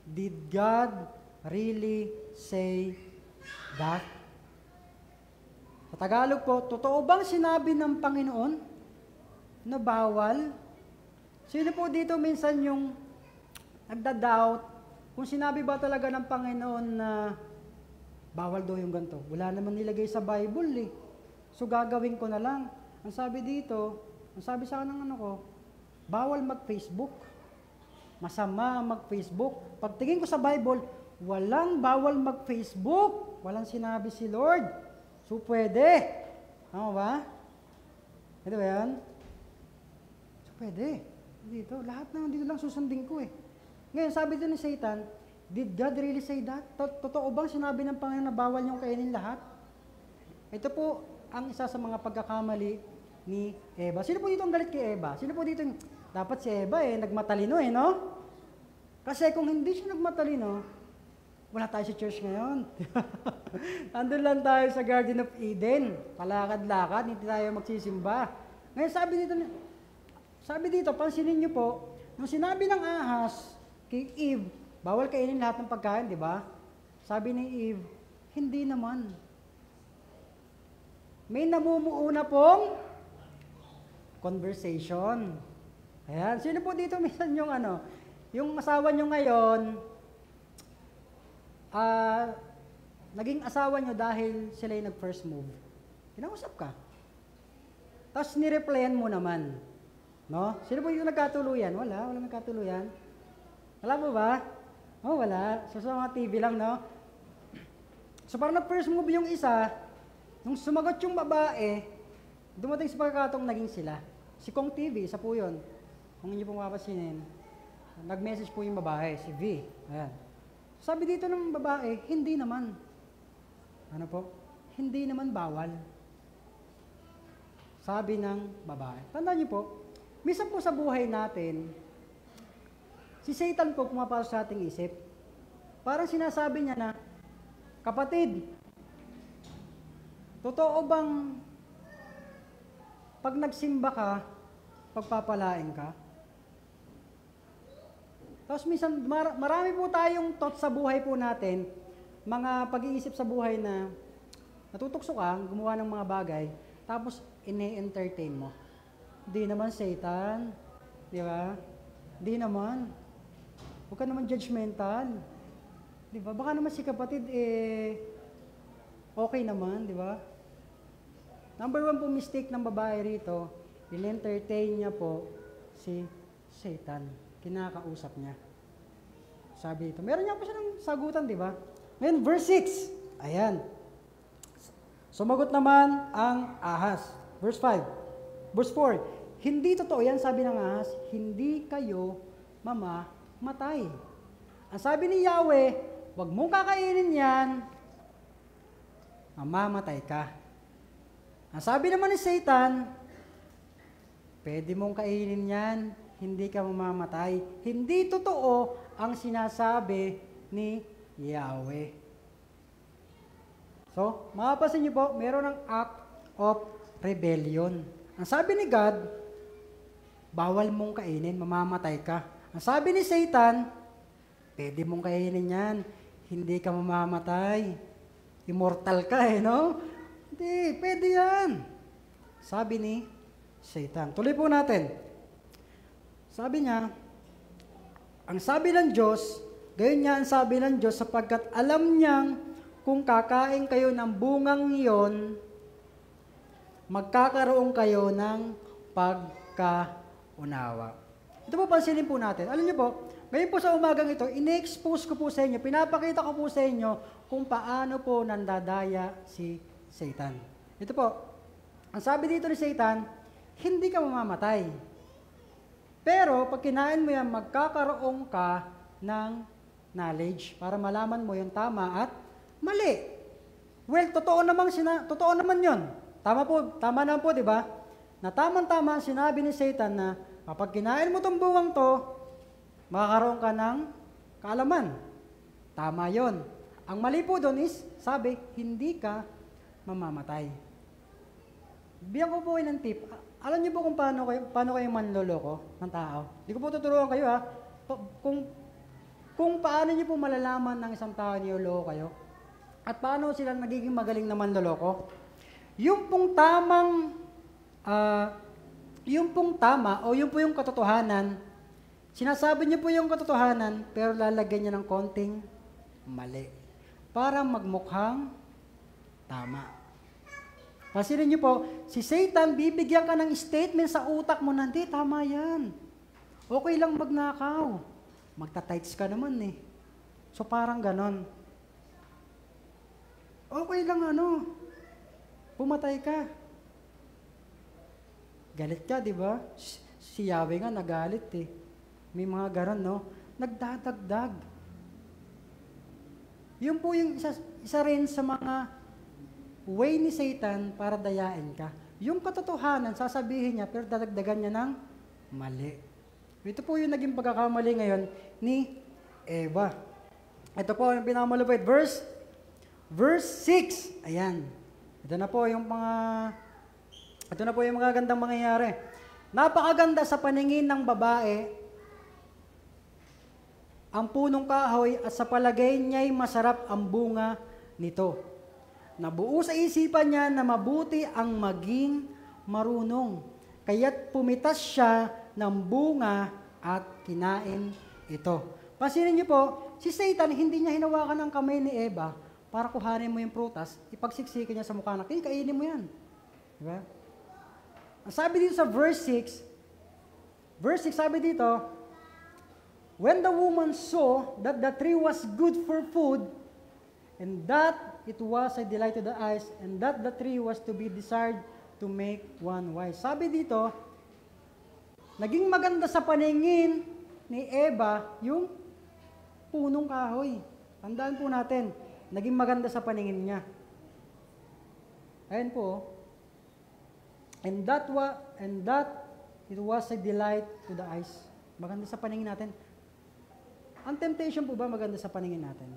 did God really say that? Sa Tagalog po, totoo bang sinabi ng Panginoon na bawal? Sino po dito minsan yung nagda-doubt kung sinabi ba talaga ng Panginoon na bawal daw yung ganito? Wala naman nilagay sa Bible eh. So gagawin ko na lang. Ang sabi dito, ang sabi sa akin ng bawal mag-Facebook. Masama mag-Facebook. Pagtingin ko sa Bible, walang bawal mag-Facebook. Walang sinabi si Lord. So, pwede. Tama ba? Ito ba yan? So, pwede. Dito, lahat naman dito lang susundin ko eh. Ngayon, sabi din ni Satan, did God really say that? Totoo bang sinabi ng Panginoon na bawal niyong kainin lahat? Ito po ang isa sa mga pagkakamali ni Eva. Sino po dito ang galit kay Eva? Sino po dito yung, dapat si Eva nagmatalino no? Kasi kung hindi siya nagmatalino, wala tayo sa church ngayon. Andun lang tayo sa Garden of Eden. Palakad-lakad, hindi tayo magsisimba. Ngayon sabi dito, pansinin niyo po, nung sinabi ng ahas kay Eve, bawal kainin lahat ng pagkain, di ba? Sabi ni Eve, hindi naman. May namumuo na pong conversation. Ayan, sino po dito minsan yung yung asawa nyo ngayon, naging asawa nyo dahil sila yung nag-first move. Kinausap ka. Tapos nireplyan mo naman. No? Sino po yung nagkatuluyan? Wala nagkatuluyan. Wala po ba? Oh, wala. So, sa mga TV lang, no? So, parang nag-first move yung isa, nung sumagot yung babae, dumating sa pagkakataong naging sila. Si Kong TV, isa po yun. Kung hindi po mapapasinin, nag-message po yung babae, si V. Ayan. Sabi dito ng babae, hindi naman. Ano po? Hindi naman bawal. Sabi ng babae. Tandaan niyo po, minsan po sa buhay natin, si Satan po pumapasok sa ating isip. Parang sinasabi niya na, kapatid, totoo bang pag nagsimba ka, pagpapalain ka? Tapos minsan, marami po tayong thoughts sa buhay po natin, mga pag-iisip sa buhay na natutokso ka, gumawa ng mga bagay, tapos ine-entertain mo. Hindi naman Satan, di ba? Hindi naman. Huwag ka naman judgmental. Di ba? Baka naman si kapatid, okay naman, di ba? Number 1 po mistake ng babae rito, in-entertain niya po si Satan. Kinakausap niya. Sabi dito, meron niya po siya ng sagutan, di ba? Ngayon, verse 6. Ayan. Sumagot naman ang ahas. Verse 5. Verse 4. Hindi totoo yan, sabi ng ahas, hindi kayo mamamatay. Ang sabi ni Yahweh, huwag mong kakainin yan, mamamatay ka. Ang sabi naman ni Satan, pwede mong kainin yan, hindi ka mamamatay. Hindi totoo ang sinasabi ni Yahweh. So, mapapansin niyo po, meron ng act of rebellion. Ang sabi ni God, bawal mong kainin, mamamatay ka. Ang sabi ni Satan, pwede mong kainin yan, hindi ka mamamatay. Immortal ka no? Hindi, pwede yan. Sabi ni Satan. Tuloy po natin. Sabi niya, ang sabi ng Diyos, gayon niya ang sabi ng Diyos sapagkat alam niyang kung kakain kayo ng bungang iyon, magkakaroon kayo ng pagkaunawa. Ito po, pansinin po natin. Alam niyo po, ngayon po sa umagang ito, ine-expose ko po sa inyo, pinapakita ko po sa inyo kung paano po nandadaya si Satan. Ito po, ang sabi dito ni Satan, hindi ka mamamatay. Pero pag kinain mo yan, magkakaroon ka ng knowledge para malaman mo yung tama at mali. Well, totoo naman yun. Tama naman po, di ba? Na tamang-tama sinabi ni Satan na kapag kinain mo tong bungang to, makakaroon ka ng kaalaman. Tama yon. Ang mali po doon is, sabi, hindi ka mamamatay. Bigyan ko po kayo ng tip. Alam niyo po kung paano kayo manloloko ng tao? Hindi ko po tuturuan kayo ha. Kung paano niyo po malalaman ng isang tao niloloko kayo at paano sila nagiging magaling na manloloko. Yung pong tama o yung po yung katotohanan, sinasabi niyo po yung katotohanan pero lalagyan niya ng konting mali para magmukhang tama. Pansinin niyo po, si Satan, bibigyan ka ng statement sa utak mo na, hindi, tama yan. Okay lang magnakaw. Magta-tights ka naman eh. So parang ganon. Okay lang pumatay ka. Galit ka, di ba? Si Yahweh nga nagalit eh. May mga ganon, no? Nagdadagdag. Yun po yung isa rin sa mga way ni Satan para dayain ka. Yung katotohanan, sasabihin niya, pero dadagdagan niya ng mali. Ito po yung naging pagkakamali ngayon ni Eva. Ito po yung pinakamalupit. Verse 6. Ayan. Ito na po yung mga gandang mangyayari. Napakaganda sa paningin ng babae ang punong kahoy at sa palagay niya'y masarap ang bunga nito. Nabuo sa isipan niya na mabuti ang maging marunong. Kaya't pumitas siya ng bunga at kinain ito. Pansinin niyo po, si Satan hindi niya hinawakan ang kamay ni Eva para kuhanin mo yung prutas, ipagsiksikin niya sa mukha na, kainin mo yan. Diba? Ang sabi dito sa verse 6, sabi dito, when the woman saw that the tree was good for food, and that it was a delight to the eyes, and that the tree was to be desired to make one wise. Sabi dito, naging maganda sa paningin ni Eva yung punong kahoy. Tandaan po natin, naging maganda sa paningin niya. Ayan po. And that it was a delight to the eyes. Maganda sa paningin natin. Ang temptation po ba maganda sa paningin natin?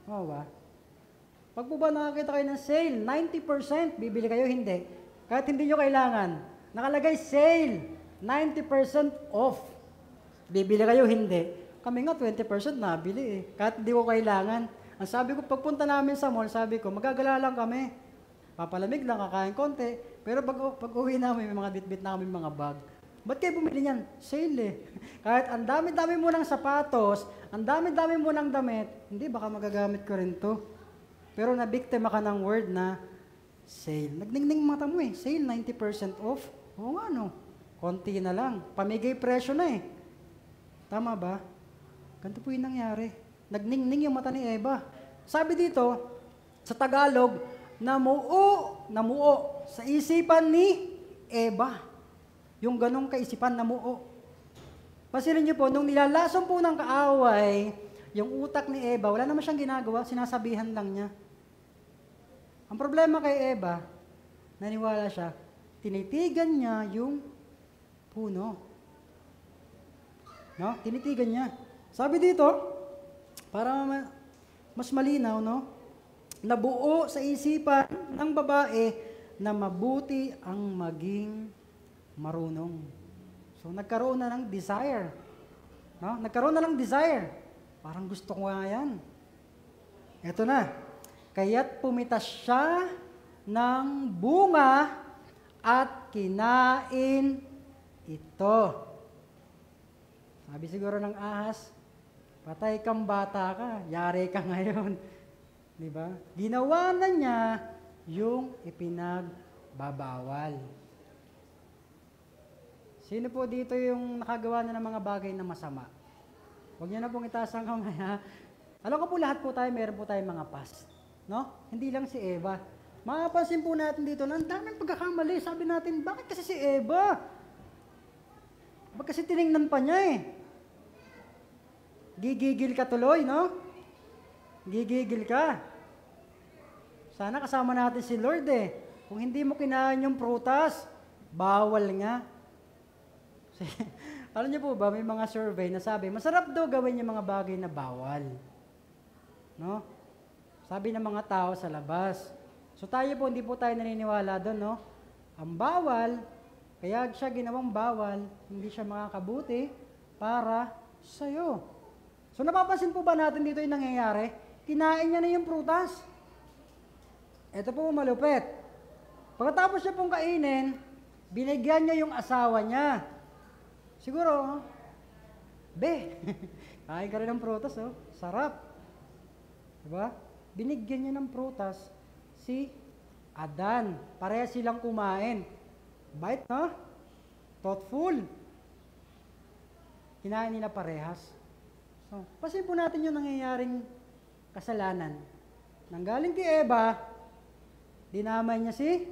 Oo ba? Pag po ba nakakita kayo ng sale, 90%, bibili kayo, hindi. Kahit hindi nyo kailangan. Nakalagay sale, 90% off. Bibili kayo, hindi. Kami nga, 20% nabili eh. Kahit hindi ko kailangan. Ang sabi ko, pagpunta namin sa mall, sabi ko, magagala lang kami. Papalamig lang, kakain konti. Pero pag uwi namin, may mga bit-bit na kami mga bag. Ba't kayo bumili niyan? Sale eh. Kahit ang dami-dami mo ng sapatos, ang dami-dami mo ng damit, hindi, baka magagamit ko rin to. Pero nabiktima ka ng word na sale. Nagningning mata mo eh. Sale, 90% off. Oo nga no. Konti na lang. Pamigay presyo na eh. Tama ba? Ganito po yung nangyari. Nagningning yung mata ni Eva. Sabi dito, sa Tagalog, namuo sa isipan ni Eva. Yung ganong kaisipan, namuo. Pansinin niyo po, nung nilalason po ng kaaway, yung utak ni Eva, wala naman siyang ginagawa, sinasabihan lang niya. Ang problema kay Eva, naniwala siya, tinitigan niya yung puno. No? Tinitigan niya. Sabi dito, para mas malinaw, no? Nabuo sa isipan ng babae na mabuti ang maging marunong. So, nagkaroon na ng desire. No? Nagkaroon na ng desire. Parang gusto ko nga yan. Eto na. Kaya't pumitas siya ng bunga at kinain ito. Sabi siguro ng ahas, patay kang bata ka, yari ka ngayon. Di ba? Ginawa na niya yung ipinagbabawal. Sino po dito yung nakagawa na ng mga bagay na masama? Huwag niyo na pong itaas ang kamay, ha? Alam ko po lahat po tayo, meron po tayong mga past. No? Hindi lang si Eva. Mapapansin po natin dito na ang daming pagkakamali. Sabi natin, bakit kasi si Eva? Bakit kasi tinignan pa niya eh? Gigigil ka tuloy, no? Gigigil ka. Sana kasama natin si Lord eh. Kung hindi mo kinain yung prutas, bawal nga. Alam niyo po ba, may mga survey na sabi, masarap daw gawin yung mga bagay na bawal. No? Sabi ng mga tao sa labas. So tayo po, hindi po tayo naniniwala doon, no? Ang bawal, kaya siya ginawang bawal, hindi siya makakabuti para sa'yo. So napapansin po ba natin dito yung nangyayari? Kinain niya na yung prutas. Ito po malupit. Pagkatapos siya pong kainin, binigyan niya yung asawa niya. Siguro, kain ka rin ng prutas, oh. Sarap. Diba? Binigyan niya ng prutas si Adan. Pareha silang kumain. Bait, no? Thoughtful. Kinain nila parehas. So, pasin po natin yung nangyayaring kasalanan. Nanggaling kay Eva, dinamay niya si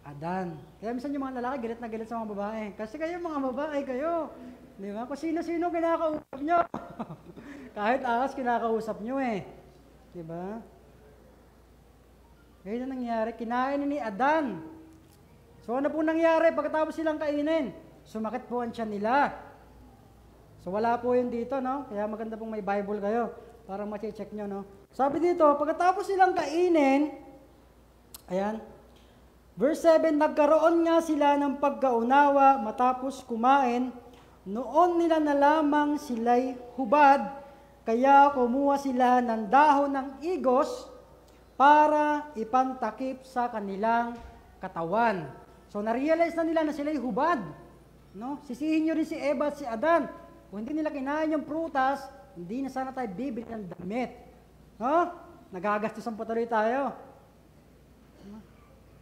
Adan. Kaya minsan yung mga lalaki galit na galit sa mga babae. Kasi kayo mga babae kayo. Di ba? Kung sino-sino kinakausap nyo. Kahit ahas kinakausap nyo eh. Di ba? Kaya na nangyari, kinain ni Adan. So ano po nangyari pagkatapos silang kainin? Sumakit po ang tiyan nila. So wala po yun dito, no? Kaya maganda pong may Bible kayo para ma-check nyo, no? Sabi dito, pagkatapos silang kainin, ayan, verse 7, nagkaroon nga sila ng pagkaunawa matapos kumain, noon nila na lamang sila'y hubad, kaya kumuha sila ng dahon ng igos para ipantakip sa kanilang katawan. So, na-realize na nila na sila'y hubad. No? Sisihin nyo rin si Eva at si Adan. Kung hindi nila kinain yung prutas, hindi na sana tayo bibili ng damit. No? Nagagastusan pa tuloy tayo.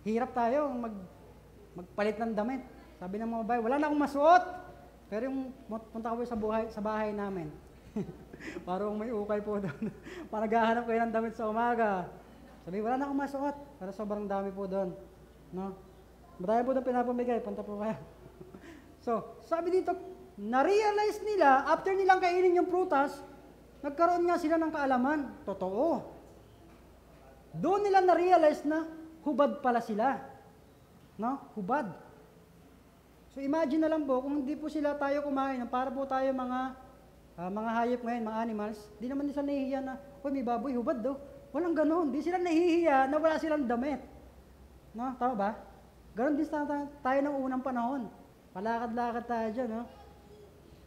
Hirap tayo magpalit ng damit. Sabi ng mga babae, wala na akong masuot. Pero yung punta ko sa bahay namin. Parang may ukay po doon. Para naghahanap kayo ng damit sa umaga. Sabi, wala na akong masuot. Pero sobrang dami po doon. No? Marami po doon pinapamigay. Punta po kayo. So, sabi dito, na-realize nila, after nilang kainin yung prutas, nagkaroon nga sila ng kaalaman. Totoo. Doon nila na-realize na hubad pala sila. No? Hubad. So imagine na lang po, kung hindi po sila tayo kumain, para po tayo mga hayop ngayon, mga animals, di naman sila nahihiya na, may baboy, hubad do. Walang ganon. Di sila nahihiya na wala silang damit. No? Tama ba? Ganon din tayo ng unang panahon. Palakad-lakad tayo dyan, no?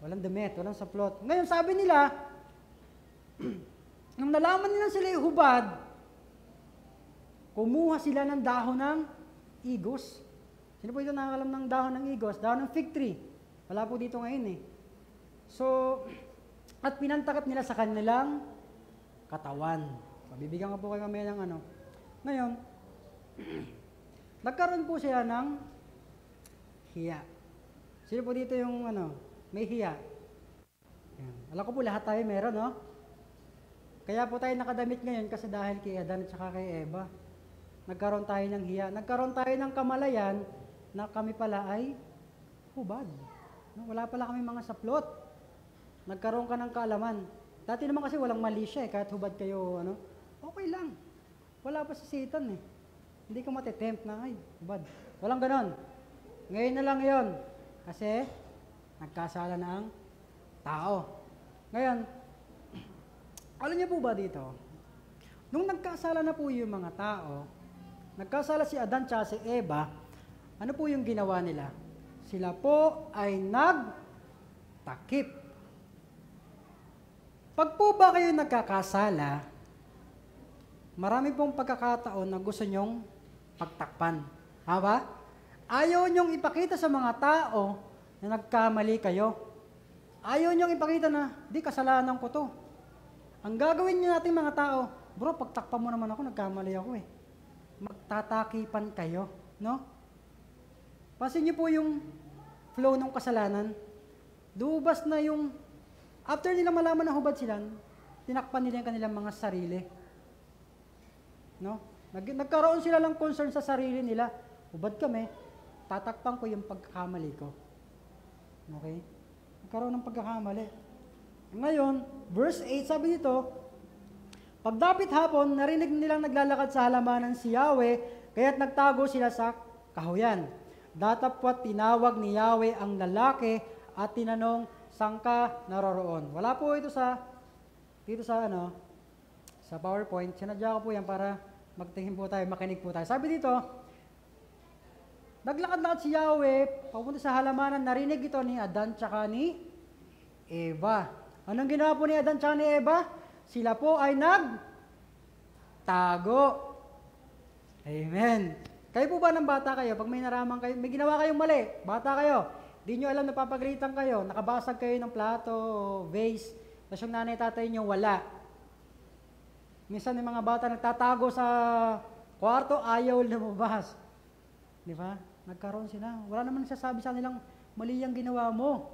Walang damit, walang saplot. Ngayon, sabi nila, nung nalaman nila sila yung hubad, kumuha sila ng dahon ng igos. Sino po dito nakakalam ng dahon ng igos? Dahon ng fig tree. Wala po dito ngayon eh. So, at pinantakip nila sa kanilang katawan. Bibigyan ko po kayo mamaya ng ano. Ngayon, nagkaroon po siya ng hiya. Sino po dito yung ano, may hiya? Yan. Alam ko po lahat tayo meron, no? Kaya po tayo nakadamit ngayon kasi dahil kay Adan at saka kay Eva. Nagkaroon tayo ng hiya. Nagkaroon tayo ng kamalayan na kami pala ay hubad. No? Wala pala kami mga saplot. Nagkaroon ka ng kaalaman. Dati naman kasi walang mali siya eh. Kahit hubad kayo, ano, okay lang. Wala pa si Satan eh. Hindi ka matitempt na, ay, hubad. Walang ganon. Ngayon na lang yon. Kasi, nagkasala na ang tao. Ngayon, alam niyo po ba dito? Nung nagkasala na po yung mga tao, nagkasala si Adan at si Eva, ano po yung ginawa nila? Sila po ay nagtakip. Pag po ba kayo nagkakasala, marami pong pagkakataon na gusto nyong pagtakpan. Ba? Ayaw nyong ipakita sa mga tao na nagkamali kayo. Ayaw nyong ipakita na, di kasalanan ko to. Ang gagawin nyo natin mga tao, bro, pagtakpan mo naman ako, nagkamali ako eh. Magtatakipan kayo, no? Pasin nyo po yung flow ng kasalanan. Duubas na yung, after nila malaman na hubad sila, tinakpan nila yung kanilang mga sarili. No? Nagkaroon sila lang concern sa sarili nila. Hubad kami, tatakpan ko yung pagkakamali ko. Okay? Nagkaroon ng pagkakamali. Ngayon, verse 8, sabi dito, pagdapit hapon, narinig nilang naglalakad sa halamanan si Yahweh, kaya't nagtago sila sa kahuyan. Datapwat tinawag ni Yahweh ang lalaki at tinanong, saan ka naroroon? Wala po ito dito sa PowerPoint. Sinadya ko po yan para magtingin po tayo, makinig po tayo. Sabi dito, naglakad-lakad si Yahweh, papunta sa halamanan, narinig ito ni Adan tsaka ni Eva. Anong ginawa po ni Adan tsaka ni Eva? Sila po ay nagtago. Amen. Kayo po ba ng bata kayo, pag may naraman kayo, may ginawa kayong mali, bata kayo, di nyo alam na papagalitan kayo, nakabasag kayo ng plato, vase, tapos yung nanay tatay nyo wala. Minsan yung mga bata nagtatago sa kwarto, ayaw lumabas. Di ba? Nagkaroon sila. Wala naman nagsasabi sa nilang mali ang ginawa mo.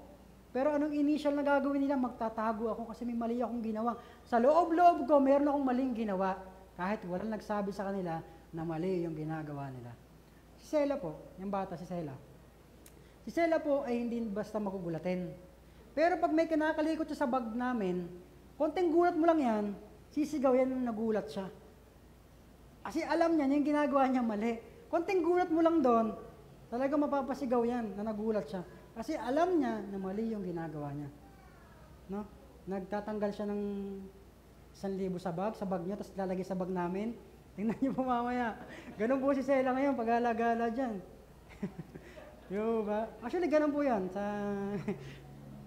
Pero anong initial na gagawin nila? Magtatago ako kasi may mali akong ginawa. Sa loob-loob ko, meron akong maling ginawa. Kahit walang nagsabi sa kanila na mali yung ginagawa nila. Si Sela po, yung bata si Sela. Si Sela po ay hindi basta magugulatin. Pero pag may kinakalikot siya sa bag namin, konting gulat mo lang yan, sisigaw yan nung nagulat siya. Kasi alam niya yung ginagawa niya mali. Konting gulat mo lang doon, talaga mapapasigaw yan na nagulat siya. Kasi alam niya na mali yung ginagawa niya. No? Nagtatanggal siya ng 1,000 sa bag niya, tapos lalagay sa bag namin. Tingnan niyo po mamaya. Ganun po si Sela ngayon, pag-alagala dyan. Yo, ba? Actually, ganun po yan.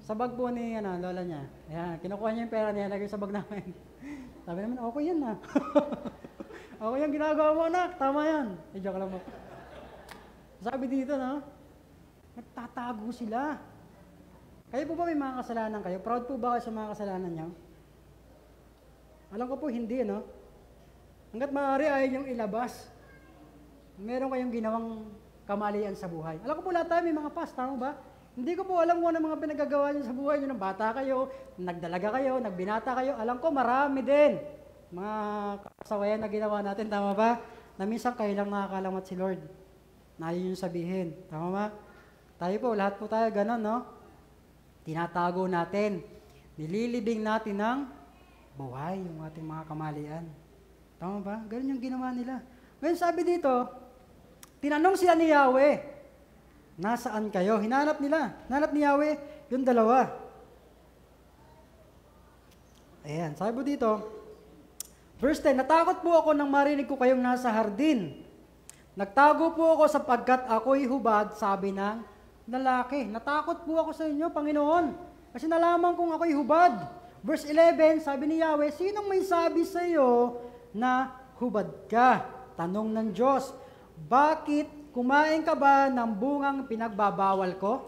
Sa bag po ni lola niya. Ayan, kinukuha niya yung pera niya, lagay sa bag namin. Sabi namin, okay yan na. Okay yung ginagawa mo, anak. Tama yan. Joke lang po. Sabi dito, no? Nagtatago sila. Kayo po ba may mga kasalanan kayo? Proud po ba kayo sa mga kasalanan niyo? Alam ko po hindi, no? Hanggat maaari ay yung ilabas. Meron kayong ginawang kamalian sa buhay. Alam ko po lahat tayo may mga past, tama ba? Hindi ko po alam kung ano mga pinagagawa niyo sa buhay niyo ng bata kayo, nagdalaga kayo, nagbinata kayo. Alam ko marami din. Mga kasawayan na ginawa natin, tama ba? Na minsan kayo lang nakakalamat si Lord. Na yun yung sabihin. Tama ba? Tayo po, lahat po tayo ganun, no? Tinatago natin. Nililibing natin ng buhay yung ating mga kamalian. Tama ba? Ganun yung ginawa nila. Ngayon sabi dito, tinanong sila ni Yahweh, nasaan kayo? Hinanap nila. Hinanap ni Yahweh yung dalawa. Ayan, sabi po dito, verse 10, natakot po ako nang marinig ko kayong nasa hardin. Nagtago po ako sapagkat ako'y hubad, sabi ng lalaki. Natakot po ako sa inyo, Panginoon, kasi nalaman kong ako'y hubad. Verse 11, sabi ni Yahweh, sinong may sabi sa iyo na hubad ka? Tanong ng Diyos, bakit kumain ka ba ng bungang pinagbabawal ko?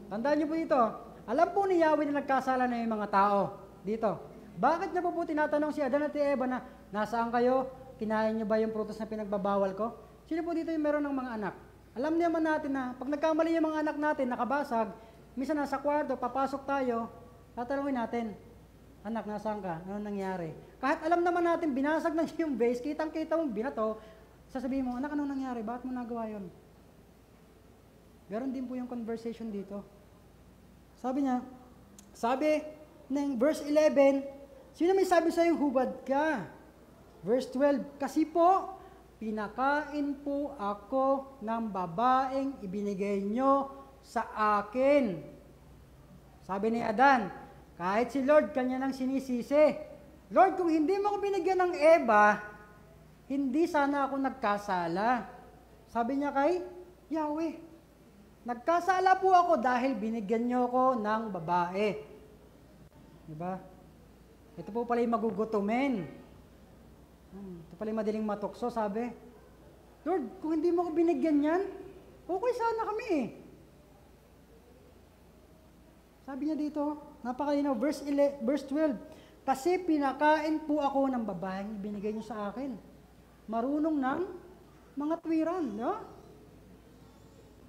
Tandaan niyo po dito, alam po ni Yahweh na nagkasala na yung mga tao dito. Bakit niya po tinatanong si Adan at Eva na, nasaan kayo? Kinain niyo ba yung prutas na pinagbabawal ko? Sino po dito yung meron ng mga anak? Alam naman natin na pag nagkamali yung mga anak natin, nakabasag, minsan nasa kwarto, papasok tayo, tatanungin natin, anak, nasaan ka? Ano nangyari? Kahit alam naman natin, binasag na yung vase, kitang-kita mong binato, sasabihin mo, anak, anong nangyari? Bakit mo nagawa yun? Ganon din po yung conversation dito. Sabi niya, sabi ng verse 11, sino may sabi sa'yo, hubad ka? Verse 12, kasi po, pinakain po ako ng babaeng ibinigay nyo sa akin. Sabi ni Adan, kahit si Lord kanya nang sinisisi, Lord, kung hindi mo ako binigyan ng Eva, hindi sana ako nagkasala. Sabi niya kay Yahweh, nagkasala po ako dahil binigyan niyo ako ng babae. Diba? Ito po pala yung magugutumin. Ito pala yung madaling matukso, sabi. Lord, kung hindi mo ako binigyan yan, okay sana kami eh. Sabi niya dito, napakalinaw, verse 12, kasi pinakain po ako ng babaeng binigay niyo sa akin. Marunong ng mga tuwiran, no?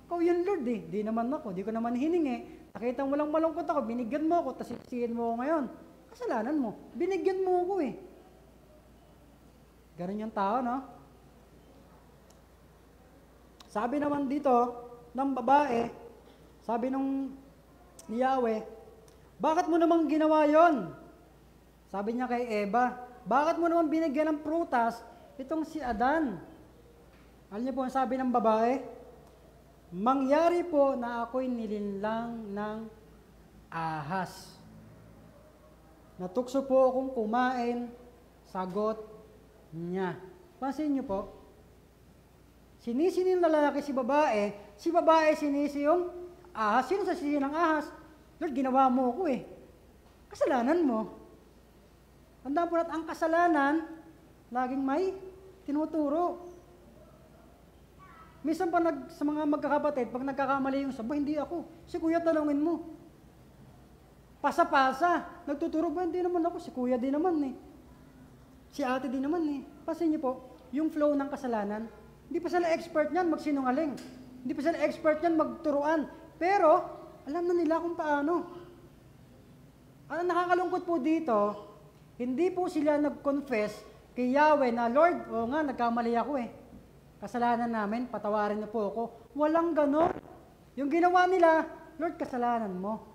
Ikaw yun, Lord eh. Di naman ako, di ko naman hiningi. Nakita walang malungkot ako, binigyan mo ako, tapos sisihin mo ako ngayon. Kasalanan mo, binigyan mo ako eh. Ganun yung tao, no? Sabi naman dito, ng babae, sabi nung ni Yahweh, bakit mo naman ginawa yon? Sabi niya kay Eva, bakit mo naman binigyan ng prutas itong si Adan? Alam niyo po ang sabi ng babae? Mangyari po na ako'y nilinlang ng ahas. Natukso po akong kumain, sagot niya. Pansin niyo po, sinisi ng lalaki si babae sinisi yung ahas. Sino sa sisi ng ahas? Lord, ginawa mo ako eh. Kasalanan mo. Tandaan po natin, ang kasalanan, laging may tinuturo. Minsan pa sa mga magkakapatid, pag nagkakamali yung sabo, hindi ako. Si kuya talangin mo. Pasa-pasa. Nagtuturo ba? Hindi naman ako. Si kuya din naman eh. Si ate din naman eh. Pasin niyo po, yung flow ng kasalanan, hindi pa sila expert niyan magsinungaling. Hindi pa sila expert niyan magturuan. Pero, alam na nila kung paano. Ang nakakalungkot po dito, hindi po sila nag-confess kay Yahweh na, Lord, o nga, nagkamali ako eh. Kasalanan namin, patawarin niyo po ako. Walang ganon. Yung ginawa nila, Lord, kasalanan mo.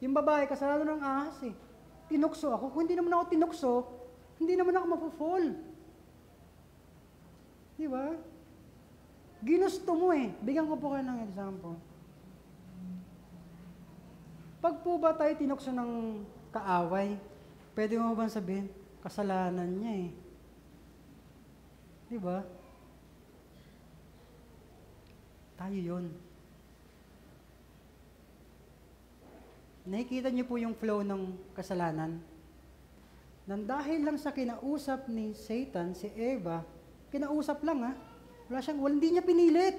Yung babae, kasalanan ng ahas eh. Tinukso ako. Kung hindi naman ako tinukso, hindi naman ako mapufall. Di ba? Ginusto mo eh. Bigyan ko po kayo ng example. Pag po ba tayo tinukso ng kaaway, pwede mo ba sabihin, kasalanan niya eh. Di ba? Tayo yun. Nakikita niyo po yung flow ng kasalanan? Nang dahil lang sa kinausap ni Satan, si Eva, kinausap lang ha. Hindi niya pinilit.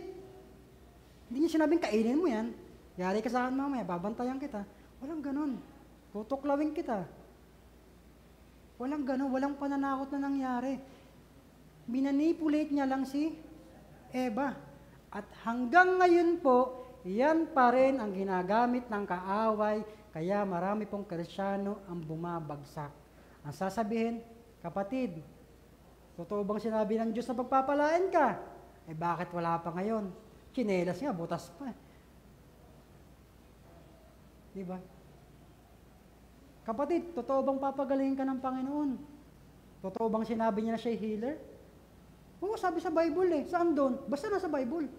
Hindi niya sinabing, kainin mo yan. Yari ka sa akin mamaya, babantayan kita. Walang ganon. Tutuklawin kita. Walang ganon, walang pananakot na nangyari. Minanipulate niya lang si Eva. At hanggang ngayon po, yan pa rin ang ginagamit ng kaaway, kaya marami pong Kristyano ang bumabagsak. Ang sasabihin, kapatid, totoo bang sinabi ng Diyos na pagpapalain ka? Eh bakit wala pa ngayon? Chinelas nga, butas pa. Diba? Kapatid, totoo bang papagaling ka ng Panginoon? Totoo bang sinabi niya na siya healer? Oo, sabi sa Bible eh. Saan doon? Basta nasa Bible.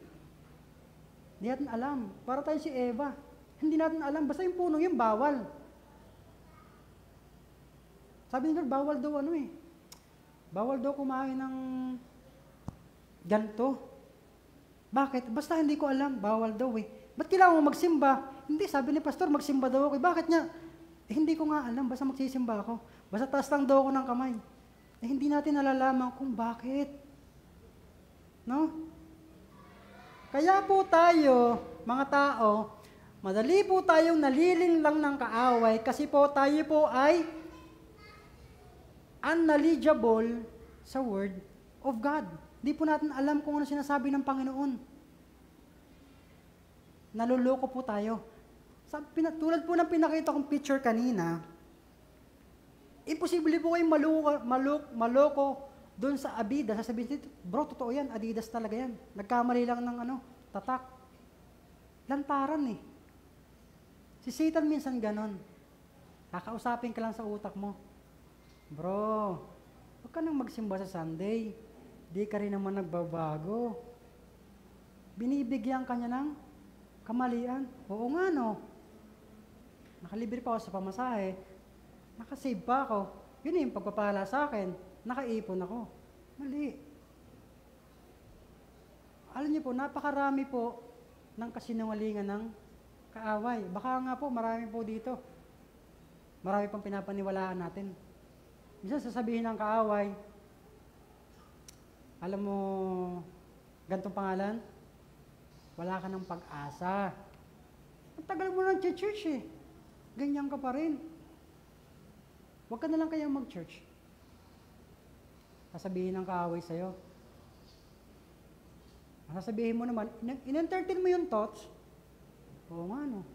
Hindi natin alam. Para tayo si Eva. Hindi natin alam. Basta yung puno yung bawal. Sabi nila, bawal daw ano eh. Bawal daw kumain ng ganito. Bakit? Basta hindi ko alam. Bawal daw eh. Ba't kailangan mo magsimba? Hindi, sabi ni pastor, magsimba daw ako. Bakit niya? Hindi ko nga alam. Basta magsisimba ako. Basta taas lang daw ako ng kamay. Hindi natin nalalaman kung bakit. No? Kaya po tayo, mga tao, madali po tayong naliling lang ng kaaway kasi po tayo po ay unknowledgeable sa Word of God. Di po natin alam kung ano sinasabi ng Panginoon. Naluloko po tayo. Tulad po ng pinakita kong picture kanina, imposible po kayong maloko doon sa Adidas. Sasabihin dito, bro, totoo yan, Adidas talaga yan. Nagkamali lang ng tatak. Lantaran eh. Si Satan minsan ganon. Kakausapin ka lang sa utak mo. Bro, huwag ka nang magsimba sa Sunday. Di ka rin naman nagbabago. Binibigyan ka niya ng kamalian. Oo nga no. Nakalibre pa ako sa pamasahe. Nakasave pa ako. Yun yung pagpapala sa akin. Nakaipon ako. Mali. Alam niyo po, napakarami po ng kasinungalingan ng kaaway. Baka nga po, marami po dito. Marami pang pinapaniwalaan natin. Minsan sasabihin ng kaaway, alam mo, gantong pangalan, wala ka ng pag-asa. Ang tagal mo ng church eh. Ganyan ka pa rin. Huwag ka na lang kayang mag-church. Sasabihin ng kaaway sa'yo. Sasabihin mo naman, in-entertain mo yung thoughts. Oo nga no,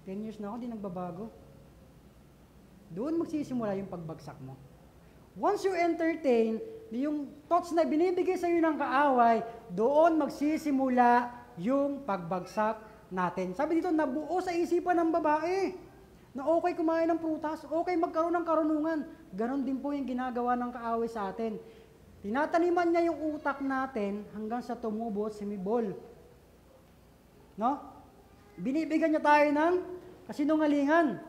10 years na ako, di nagbabago. Doon magsisimula yung pagbagsak mo. Once you entertain, yung thoughts na binibigay sa iyo ng kaaway, doon magsisimula yung pagbagsak natin. Sabi dito, nabuo sa isipan ng babae na okay kumain ng prutas, okay magkaroon ng karunungan. Ganon din po yung ginagawa ng kaaway sa atin. Tinataniman niya yung utak natin hanggang sa tumubo at sumibol. No? Binibigyan niya tayo ng kasinungalingan.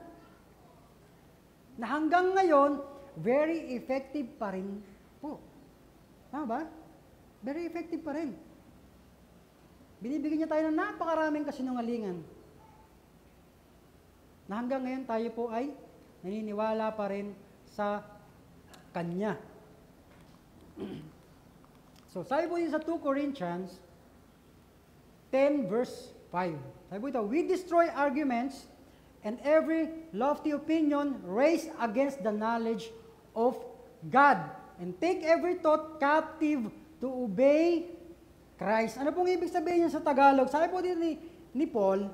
Na hanggang ngayon, very effective pa rin po. Tama ba? Very effective pa rin. Binibigyan niya tayo ng napakaraming kasinungalingan. Na hanggang ngayon tayo po ay naniniwala pa rin sa Kanya. So, sabi po yun sa 2 Corinthians 10 verse 5. Sabi po ito, we destroy arguments and every lofty opinion raised against the knowledge of God and take every thought captive to obey Christ. Ano pong ibig sabihin niya sa Tagalog? Sabi po dito ni Paul,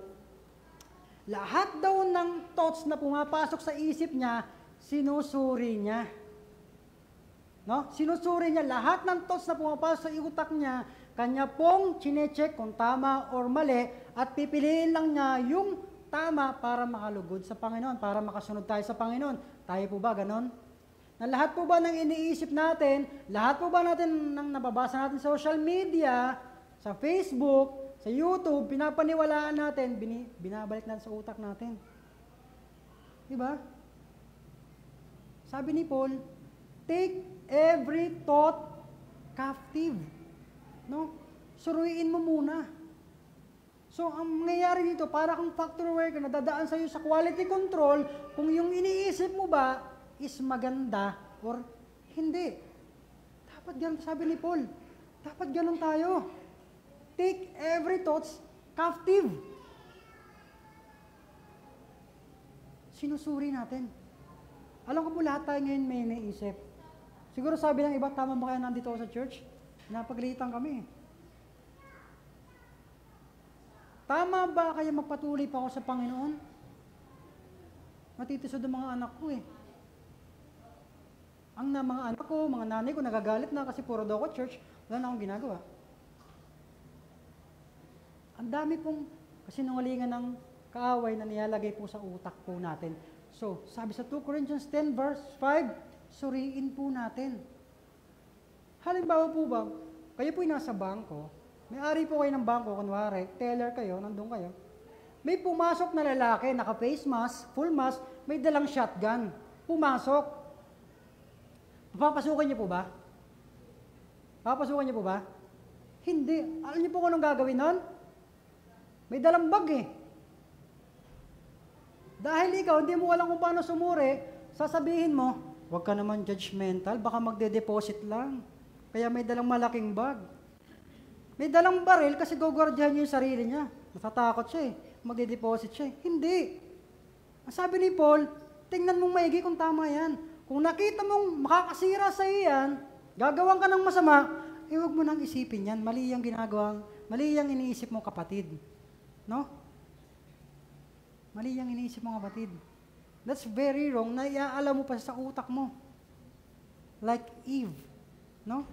lahat daw ng thoughts na pumapasok sa isip niya, sinusuri niya. No? Sinusuri niya lahat ng thoughts na pumapasok sa utak niya, kanya pong chinecheck kung tama or mali at pipiliin lang niya yung tama para makalugod sa Panginoon, para makasunod tayo sa Panginoon. Tayo po ba ganon? Na lahat po ba ng iniisip natin, lahat po ba natin ng nababasa natin sa social media, sa Facebook, sa YouTube, pinapaniwalaan natin, binabalik natin sa utak natin. Diba? Sabi ni Paul, take every thought captive. No? Suruin mo muna. So, ang nangyayari dito, para kang factory worker na dadaan sa'yo sa quality control kung yung iniisip mo ba is maganda or hindi. Dapat ganun, sabi ni Paul. Dapat ganun tayo. Take every thoughts captive. Sinusuri natin. Alam ko po lahat tayo ngayon may naisip. Siguro sabi ng iba, tama ba kaya nandito ako sa church? Napaglitan kami. Tama ba kaya magpatuloy pa ako sa Panginoon? Matitisod ang mga anak ko eh. Ang mga anak ko, mga nanay ko, nagagalit na kasi puro daw ako church, wala na akong ginagawa. Ang dami pong kasinungalingan ng kaaway na nilalagay po sa utak po natin. So, sabi sa 2 Corinthians 10 verse 5, suriin po natin. Halimbawa po ba, kayo po'y nasa bangko, may-ari po kayo ng bangko, kunwari, teller kayo, nandun kayo, may pumasok na lalaki, naka-face mask, full mask, may dalang shotgun, pumasok. Papasukin niyo po ba? Papasukin niyo po ba? Hindi. Alam niyo po kung anong gagawin nun? May dalang bag eh. Dahil ikaw, hindi mo alam kung paano sumuri, sasabihin mo, huwag ka naman judgmental, baka magde-deposit lang. Kaya may dalang malaking bag. May dalang baril kasi gugwardyahan niya yung sarili niya. Matatakot siya eh. Magde-deposit siya eh. Hindi. Ang sabi ni Paul, tingnan mong maigi kung tama yan. Kung nakita mong makakasira sa iyan, gagawin ka ng masama, huwag mo nang isipin yan. Mali yung ginagawang, mali yung iniisip mo kapatid. No? Mali yung iniisip mo kapatid. That's very wrong na iaalam mo pa sa utak mo. Like Eve. No?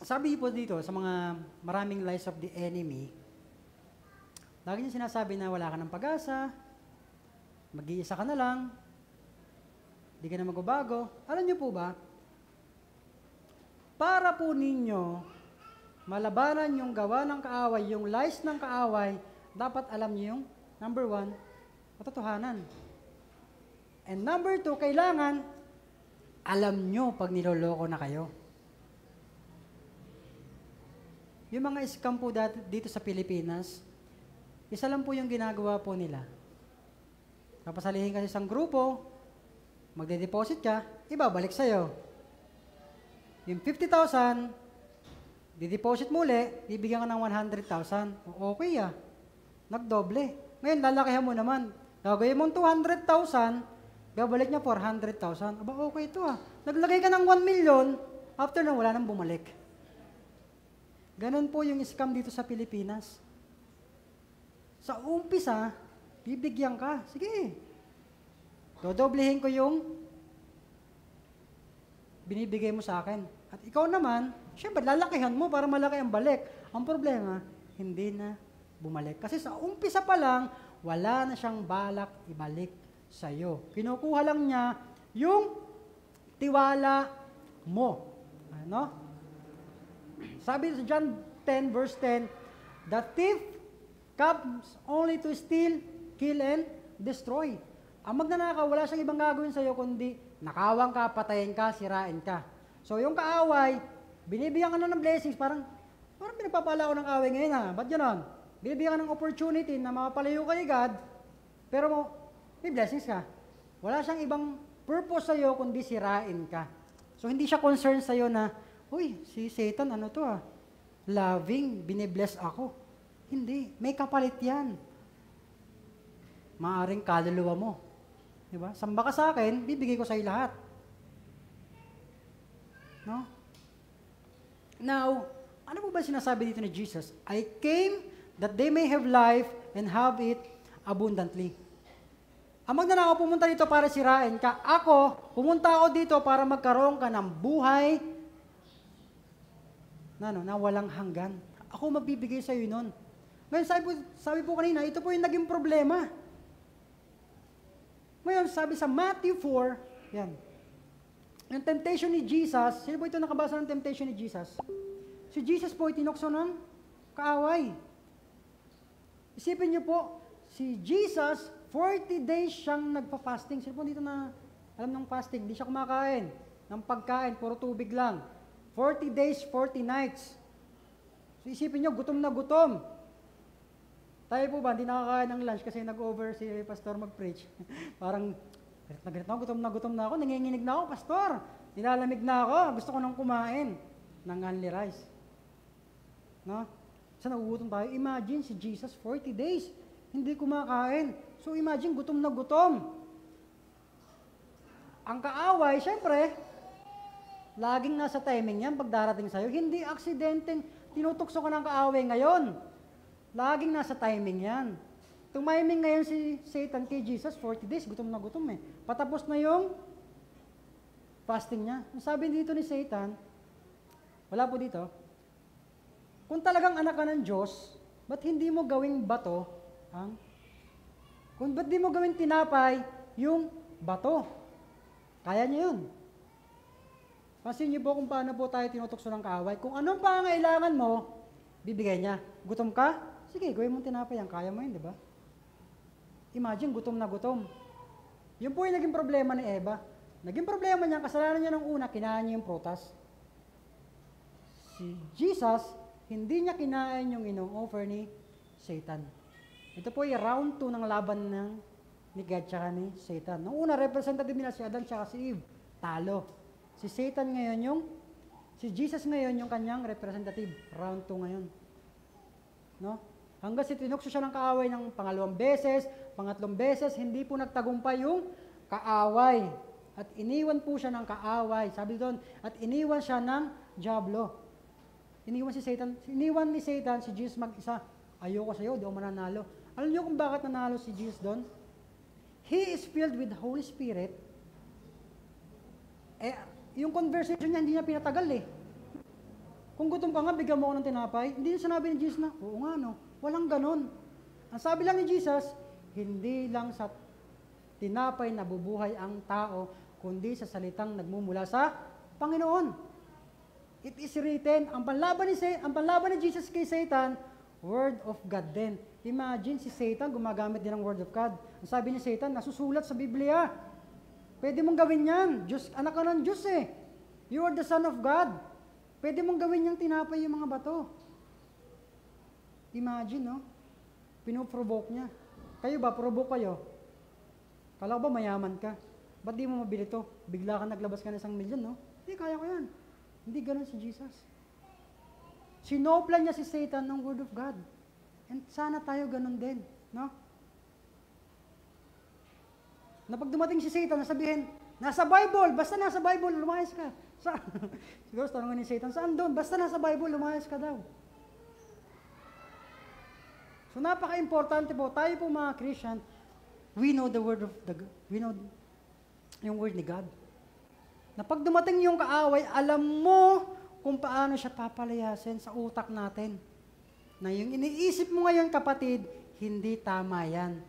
Sabi po dito sa mga maraming lies of the enemy, lagi niya sinasabi na wala ka ng pag-asa, mag-iisa ka na lang, di ka na magbabago. Alam niyo po ba, para po ninyo malabanan yung gawa ng kaaway, yung lies ng kaaway, dapat alam niyo yung number 1, katotohanan. And number 2, kailangan alam niyo pag niloloko na kayo. Yung mga scam po dito sa Pilipinas, isa lang po yung ginagawa po nila. Kapasalihin ka sa isang grupo, magde-deposit ka, ibabalik sa'yo. Yung 50,000, di-deposit mo ulit, bibigyan ka ng 100,000. Okay nagdoble. Ngayon, lalakihan mo naman. Gagawin mong 200,000, babalik niya 400,000. Aba, okay ito Naglagay ka ng 1 million, after na wala nang bumalik. Ganon po yung scam dito sa Pilipinas. Sa umpisa, bibigyan ka. Sige. Dodoblehin ko yung binibigay mo sa akin. At ikaw naman, syempre, lalakihan mo para malaki ang balik. Ang problema, hindi na bumalik. Kasi sa umpisa pa lang, wala na siyang balak ibalik sa'yo. Kinukuha lang niya yung tiwala mo. Ano? Sabi sa John 10 verse 10, the thief comes only to steal, kill, and destroy. Ang magnanakaw, wala siyang ibang gagawin sa'yo kundi nakawang ka, patayin ka, sirain ka. So yung kaaway, binibigyan ka na ng blessings, parang pinagpapala ko ng kaaway ngayon Ba't ganon? Binibigyan ka ng opportunity na mapapalayo kay God, pero may blessings ka. Wala siyang ibang purpose sa'yo kundi sirain ka. So hindi siya concerned sa'yo na, uy, si Satan, loving, binibless ako. Hindi, may kapalit yan. Maaring kaluluwa mo. Diba? Samba ka sa akin, bibigay ko sa'yo lahat. No? Now, ano po ba sinasabi dito ni Jesus? I came that they may have life and have it abundantly. Ang magnanakaw pumunta dito para sirain ka. Ako, pumunta ako dito para magkaroon ka ng buhay na walang hanggan. Ako magbibigay sa'yo nun. Ngayon, sabi po kanina, ito po yung naging problema. Ngayon, sabi sa Matthew 4, yan. Yung temptation ni Jesus, sino po ito nakabasa ng temptation ni Jesus? Si Jesus po itinukso ng kaaway. Isipin niyo po, si Jesus, 40 days siyang nagpa-fasting. Sino po dito na alam ng fasting? Hindi siya kumakain ng pagkain, puro tubig lang. 40 days, 40 nights. So isipin nyo, gutom na gutom. Tayo po ba, hindi nakakain ng lunch kasi nag-over si pastor mag-preach. Parang, galit na gutom na ako, nanginginig na ako, pastor. Nilalamig na ako, gusto ko nang kumain ng only rice. No? Sa nagugutom tayo, imagine si Jesus 40 days, hindi kumakain. So imagine, gutom na gutom. Ang kaaway, syempre, laging nasa timing yan pag darating sa'yo. Hindi aksidenteng tinutukso ka ng kaaway ngayon. Laging nasa timing yan. Tumiming ngayon si Satan kay Jesus, 40 days, gutom na gutom Patapos na yung fasting niya. Ang sabi dito ni Satan, wala po dito, kung talagang anak ka ng Diyos, ba't hindi mo gawing bato? Ba't di mo gawing tinapay yung bato? Kaya niya yun. Pansin niyo po kung paano po tayo tinutukso ng kaaway. Kung anong pangangailangan mo, bibigay niya. Gutom ka? Sige, gawin mong tinapay yan. Kaya mo yun, di ba? Imagine, gutom na gutom. Yun po yung naging problema ni Eva. Naging problema niya, kasalanan niya ng una, kinain niya yung prutas. Si Jesus, hindi niya kinain yung ino-offer ni Satan. Ito po yung round 2 ng laban ni God tsaka ni Satan. Noong una, representative nila si Adan tsaka si Eve. Talo. Si Satan ngayon yung Si Jesus ngayon yung kanyang representative. Round 2 ngayon. No? Hanggang si tinukso siya ng kaaway ng pangalawang beses, pangatlong beses, hindi po nagtagumpay yung kaaway. At iniwan po siya ng kaaway. Sabi doon, at iniwan siya ng diablo. Iniwan si Satan. Iniwan ni Satan si Jesus mag-isa. Ayoko sa'yo, di ako mananalo. Alam niyo kung bakit nanalo si Jesus doon? He is filled with the Holy Spirit. Yung conversation niya, hindi niya pinatagal eh. Kung gutom ka nga, bigyan mo ako ng tinapay. Hindi niya sinabi ni Jesus na, oo nga no, walang ganon. Ang sabi lang ni Jesus, hindi lang sa tinapay nabubuhay ang tao, kundi sa salitang nagmumula sa Panginoon. It is written, ang panlaban ni Jesus kay Satan, Word of God din. Imagine si Satan gumagamit din ng Word of God. Ang sabi ni Satan, nasusulat sa Biblia. Pwede mong gawin yan. Diyos, anak ka ng Diyos eh. You are the Son of God. Pwede mong gawin niyang tinapay yung mga bato. Imagine, no? Pinoprovoke niya. Kayo ba, provoke kayo? Kala ko ba mayaman ka? Ba't di mo mabili to? Bigla ka naglabas ka ng 1,000,000, no? Hindi, kaya ko yan. Hindi ganun si Jesus. Sinoplan niya si Satan ng Word of God. And sana tayo ganun din, no? Na pag dumating si Satan, nasabihin, nasa Bible, basta nasa Bible, lumayas ka. Siguro tanongin ni Satan, saan doon? Basta nasa Bible, lumayas ka daw. So napaka-importante po, tayo po mga Christian, we know the word of we know yung word ni God. Na pag dumating yung kaaway, alam mo kung paano siya papalayasin sa utak natin. Na yung iniisip mo ngayon, kapatid, hindi tama yan.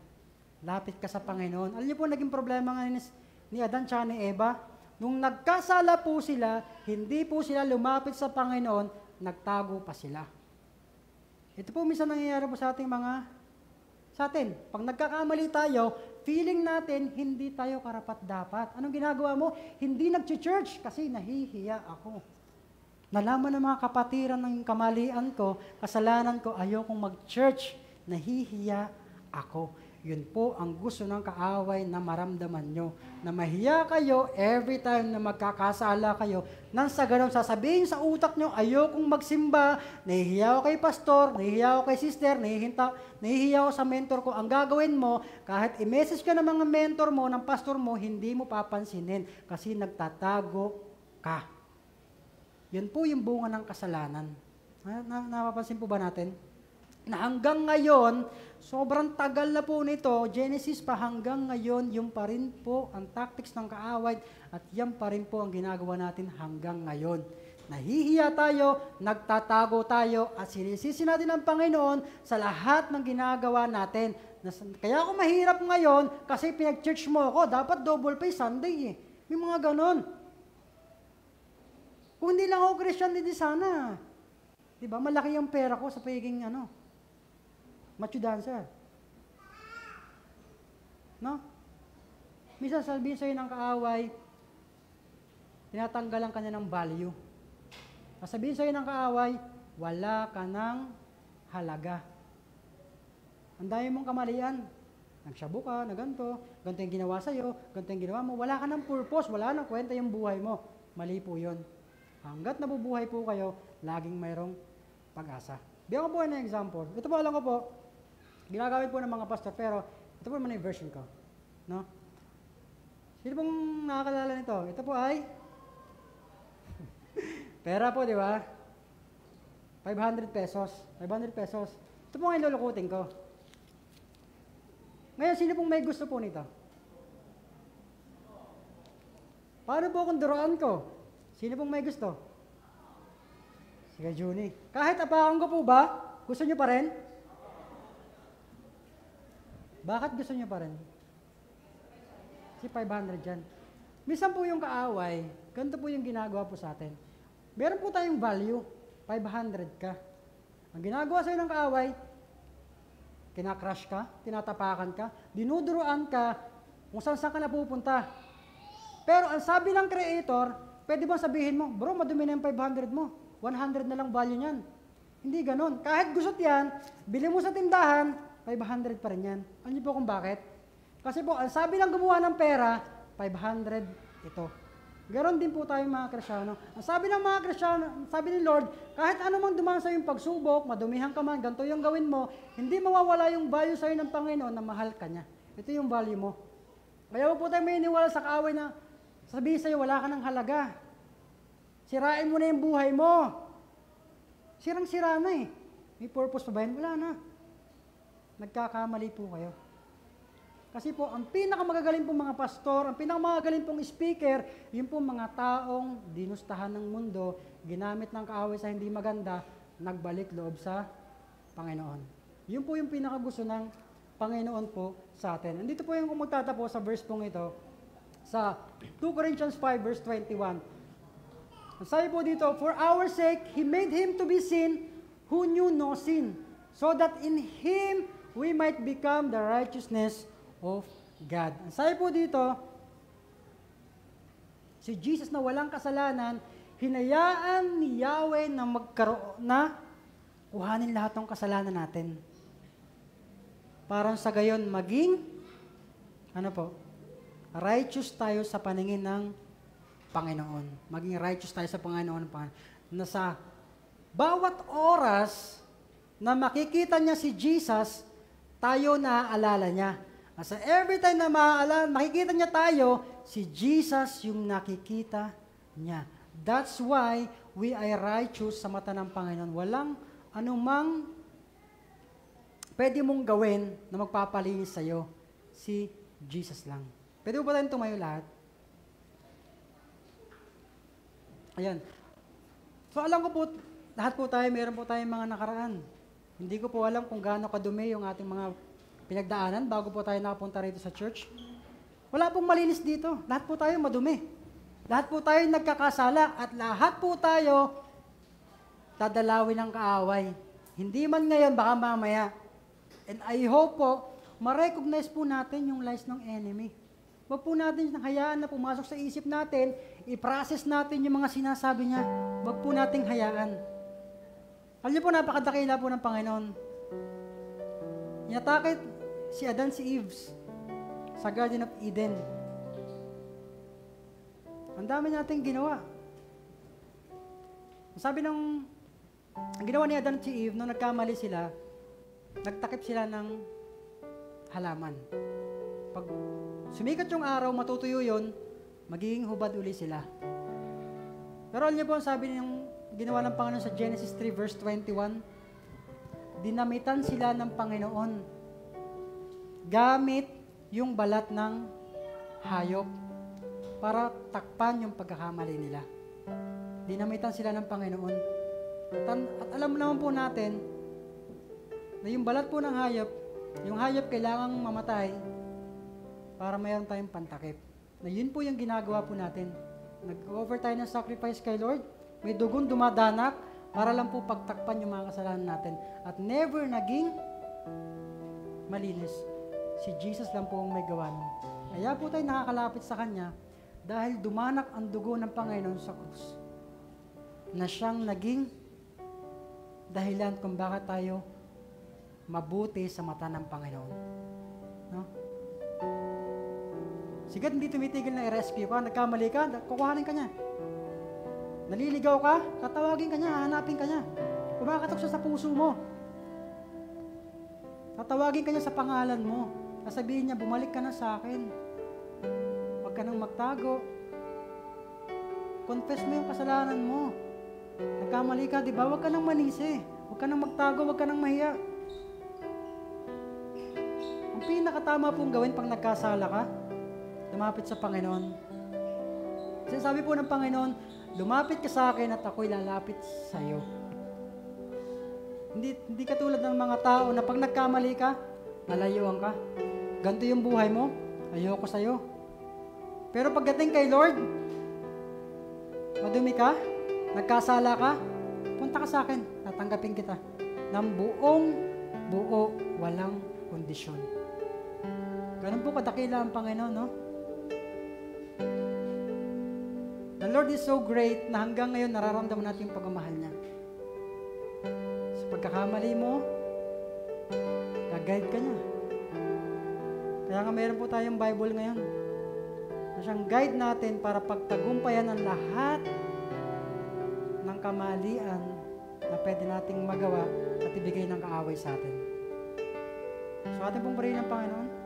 Lapit ka sa Panginoon. Alam niyo po, naging problema nga ni Adan tsaka ni Eva. Nung nagkasala po sila, hindi po sila lumapit sa Panginoon, nagtago pa sila. Ito po minsan nangyayari po sa ating sa atin. Pag nagkakamali tayo, feeling natin, hindi tayo karapat-dapat. Anong ginagawa mo? Hindi nag-church kasi nahihiya ako. Nalaman ng mga kapatiran ng kamalian ko, kasalanan ko, ayokong mag-church, nahihiya ako. Yun po ang gusto ng kaaway na maramdaman nyo. Na mahiya kayo every time na magkakasala kayo. Nang sa ganun, sasabihin sa utak nyo, ayokong magsimba, nahihiya ako kay pastor, nahihiya ako kay sister, nahihiya ako sa mentor ko. Ang gagawin mo, kahit i-message ka ng mga mentor mo, ng pastor mo, hindi mo papansinin kasi nagtatago ka. Yun po yung bunga ng kasalanan. Napapansin po ba natin? Na hanggang ngayon, sobrang tagal na po nito, Genesis pa hanggang ngayon, yung pa rin po ang tactics ng kaaway at yan pa rin po ang ginagawa natin hanggang ngayon. Nahihiya tayo, nagtatago tayo at sinisisi natin ang Panginoon sa lahat ng ginagawa natin. Kaya ako mahirap ngayon kasi pinag-church mo ako, dapat double pay Sunday eh. May mga ganon. Kung hindi lang ako Christian, hindi sana. Diba? Malaki yung pera ko sa pagiging macho dancer. No? Minsan sabihin sa'yo ng kaaway, tinatanggalan ka niya ng value. Sabihin sa'yo ng kaaway, wala ka ng halaga. Ang dami mong kamalian. Nagsyabu ka, na ganito yung ginawa sa'yo, ganito yung ginawa mo. Wala ka ng purpose, wala nang kwenta yung buhay mo. Mali po yun. Hanggat nabubuhay po kayo, laging mayroong pag-asa. Bigyan ko po ng example. Ito po, alam ko po, ginagamit po ng mga pastor, pero ito po naman yung version ko. No? Sino pong nakakalala nito? Ito po ay pera po, di ba? 500 pesos. 500 pesos. Ito po ngayon lulukutin ko. Ngayon, sino pong may gusto po nito? Paano po kung duruan ko? Sino pong may gusto? Sige, Juni. Kahit apakan ko po ba, gusto nyo pa rin? Bakit gusto nyo pa rin? Si 500 dyan. Minsan po yung kaaway, ganito po yung ginagawa po sa atin. Meron po tayong value, 500 ka. Ang ginagawa sa'yo ng kaaway, kinakrush ka, tinatapakan ka, dinuduruan ka, kung saan ka napupunta. Pero ang sabi ng Creator, pwede bang sabihin mo, bro, madumi na yung 500 mo, 100 na lang value niyan. Hindi ganun. Kahit gusot yan, bili mo sa tindahan, 500 pa rin yan. Alam niyo po kung bakit? Kasi po, ang sabi ng gumawa ng pera, 500 ito. Ganon din po tayo mga Kristyano. Ang sabi ng mga Kristyano, sabi ni Lord, kahit anumang dumaan sa yung pagsubok, madumihan ka man, ganito yung gawin mo, hindi mawawala yung value sa'yo ng Panginoon na mahal ka niya. Ito yung value mo. Kaya huwag po tayo may iniwala sa kaaway na sabihin sa'yo, wala ka ng halaga. Sirain mo na yung buhay mo. Sirang-sira na eh. May purpose pa ba yun? Wala na. Nagkakamali po kayo. Kasi po, ang pinakamagagaling pong mga pastor, ang pinakamagagaling pong speaker, yun po mga taong dinustahan ng mundo, ginamit ng kaaway sa hindi maganda, nagbalik loob sa Panginoon. Yun po yung pinakagusto ng Panginoon po sa atin. Andito po yung kung magtatapos sa verse pong ito, sa 2 Corinthians 5 verse 21. Ang sabi po dito, for our sake, He made Him to be sin who knew no sin, so that in Him we might become the righteousness of God. Ang sabi po dito, si Jesus na walang kasalanan, hinayaan ni Yahweh na kuhanin lahat ng kasalanan natin. Parang sa gayon maging, righteous tayo sa paningin ng Panginoon. Maging righteous tayo sa Panginoon. Na sa bawat oras na makikita niya si Jesus, tayo naaalala niya. Sa every time na makikita niya tayo, si Jesus yung nakikita niya. That's why we are righteous sa mata ng Panginoon. Walang anumang pwede mong gawin na magpapalinis sa'yo. Si Jesus lang. Pwede mo ba tayong tumayo lahat? Ayan. So alam ko po, lahat po tayo, meron po tayong mga nakaraan. Hindi ko po alam kung gaano kadumi yung ating mga pinagdaanan bago po tayo nakapunta rito sa church. Wala pong malinis dito. Lahat po tayo madumi. Lahat po tayo nagkakasala at lahat po tayo dadalawin ng kaaway. Hindi man ngayon, baka mamaya. And I hope po, ma-recognize po natin yung lies ng enemy. Huwag po natin hayaan na pumasok sa isip natin, i-process natin yung mga sinasabi niya. Huwag po nating hayaan. Alam niyo po, napakadakila po ng Panginoon. Inatake si Adan, si Eve sa Garden of Eden. Ang dami nating ginawa. Ang ginawa ni Adan at si Eve, nung nagkamali sila, nagtakip sila ng halaman. Pag sumikat yung araw, matutuyo yun, magiging hubad uli sila. Pero alam niyo po, sabi niyong ginawa ng Panginoon sa Genesis 3 verse 21, dinamitan sila ng Panginoon gamit yung balat ng hayop para takpan yung pagkakamali nila. Dinamitan sila ng Panginoon. At alam naman po natin na yung balat po ng hayop, yung hayop kailangang mamatay para mayroon tayong pantakip. Na yun po yung ginagawa po natin. Nag-offer tayo ng sacrifice kay Lord, may dugon dumadanak para lang po pagtakpan yung mga kasalanan natin. At never naging malinis. Si Jesus lang po ang may gawa nun. Kaya po tayo nakakalapit sa Kanya dahil dumanak ang dugo ng Panginoon sa krus. Na siyang naging dahilan kung bakit tayo mabuti sa mata ng Panginoon. No? Sigat hindi tumitigil na i-rescue ka, nagkamali ka, kukuhanin ka niya. Naliligaw ka, tatawagin ka niya, hahanapin ka niya. Kumakatok siya sa puso mo. Tatawagin ka niya sa pangalan mo. Sasabihin niya, bumalik ka na sa akin. Huwag ka nang magtago. Confess mo yung kasalanan mo. Nagkamali ka, di ba? Huwag ka nang manisi. Huwag ka nang magtago, huwag ka nang mahiya. Ang pinakatama pong gawin pag nagkasala ka, lumapit sa Panginoon. Kasi sabi po ng Panginoon, lumapit ka sa akin at ako'y lalapit sa iyo. Hindi katulad ng mga tao na pag nagkamali ka, nalayuan ka. Ganito yung buhay mo, ayoko sa iyo. Pero pagdating kay Lord, madumi ka, nagkasala ka, punta ka sa akin, tatanggapin kita. Ng buong buo, walang kondisyon. Ganun po kadakila ang Panginoon, no? The Lord is so great na hanggang ngayon nararamdaman natin yung pagmamahal niya. Sa pagkakamali mo, gag-guide ka niya. Kaya nga meron po tayong Bible ngayon. na siyang guide natin para pagtagumpayan ang lahat ng kamalian na pwede nating magawa at ibigay ng kaaway sa atin. So ating pong purihin ng Panginoon.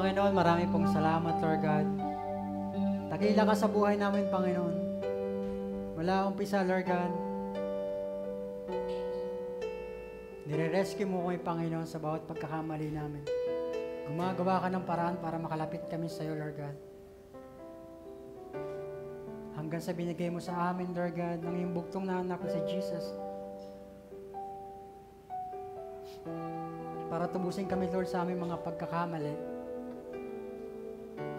Panginoon, marami pong salamat, Lord God. Dakila ka sa buhay namin, Panginoon. Mula umpisa, Lord God. Nire-rescue mo kami, Panginoon, sa bawat pagkakamali namin. Gumagawa ka ng paraan para makalapit kami sa iyo, Lord God. Hanggang sa binigay mo sa amin, Lord God, ng iyong bugtong na anak na si Jesus. Para tubusin kami, Lord, sa aming mga pagkakamali.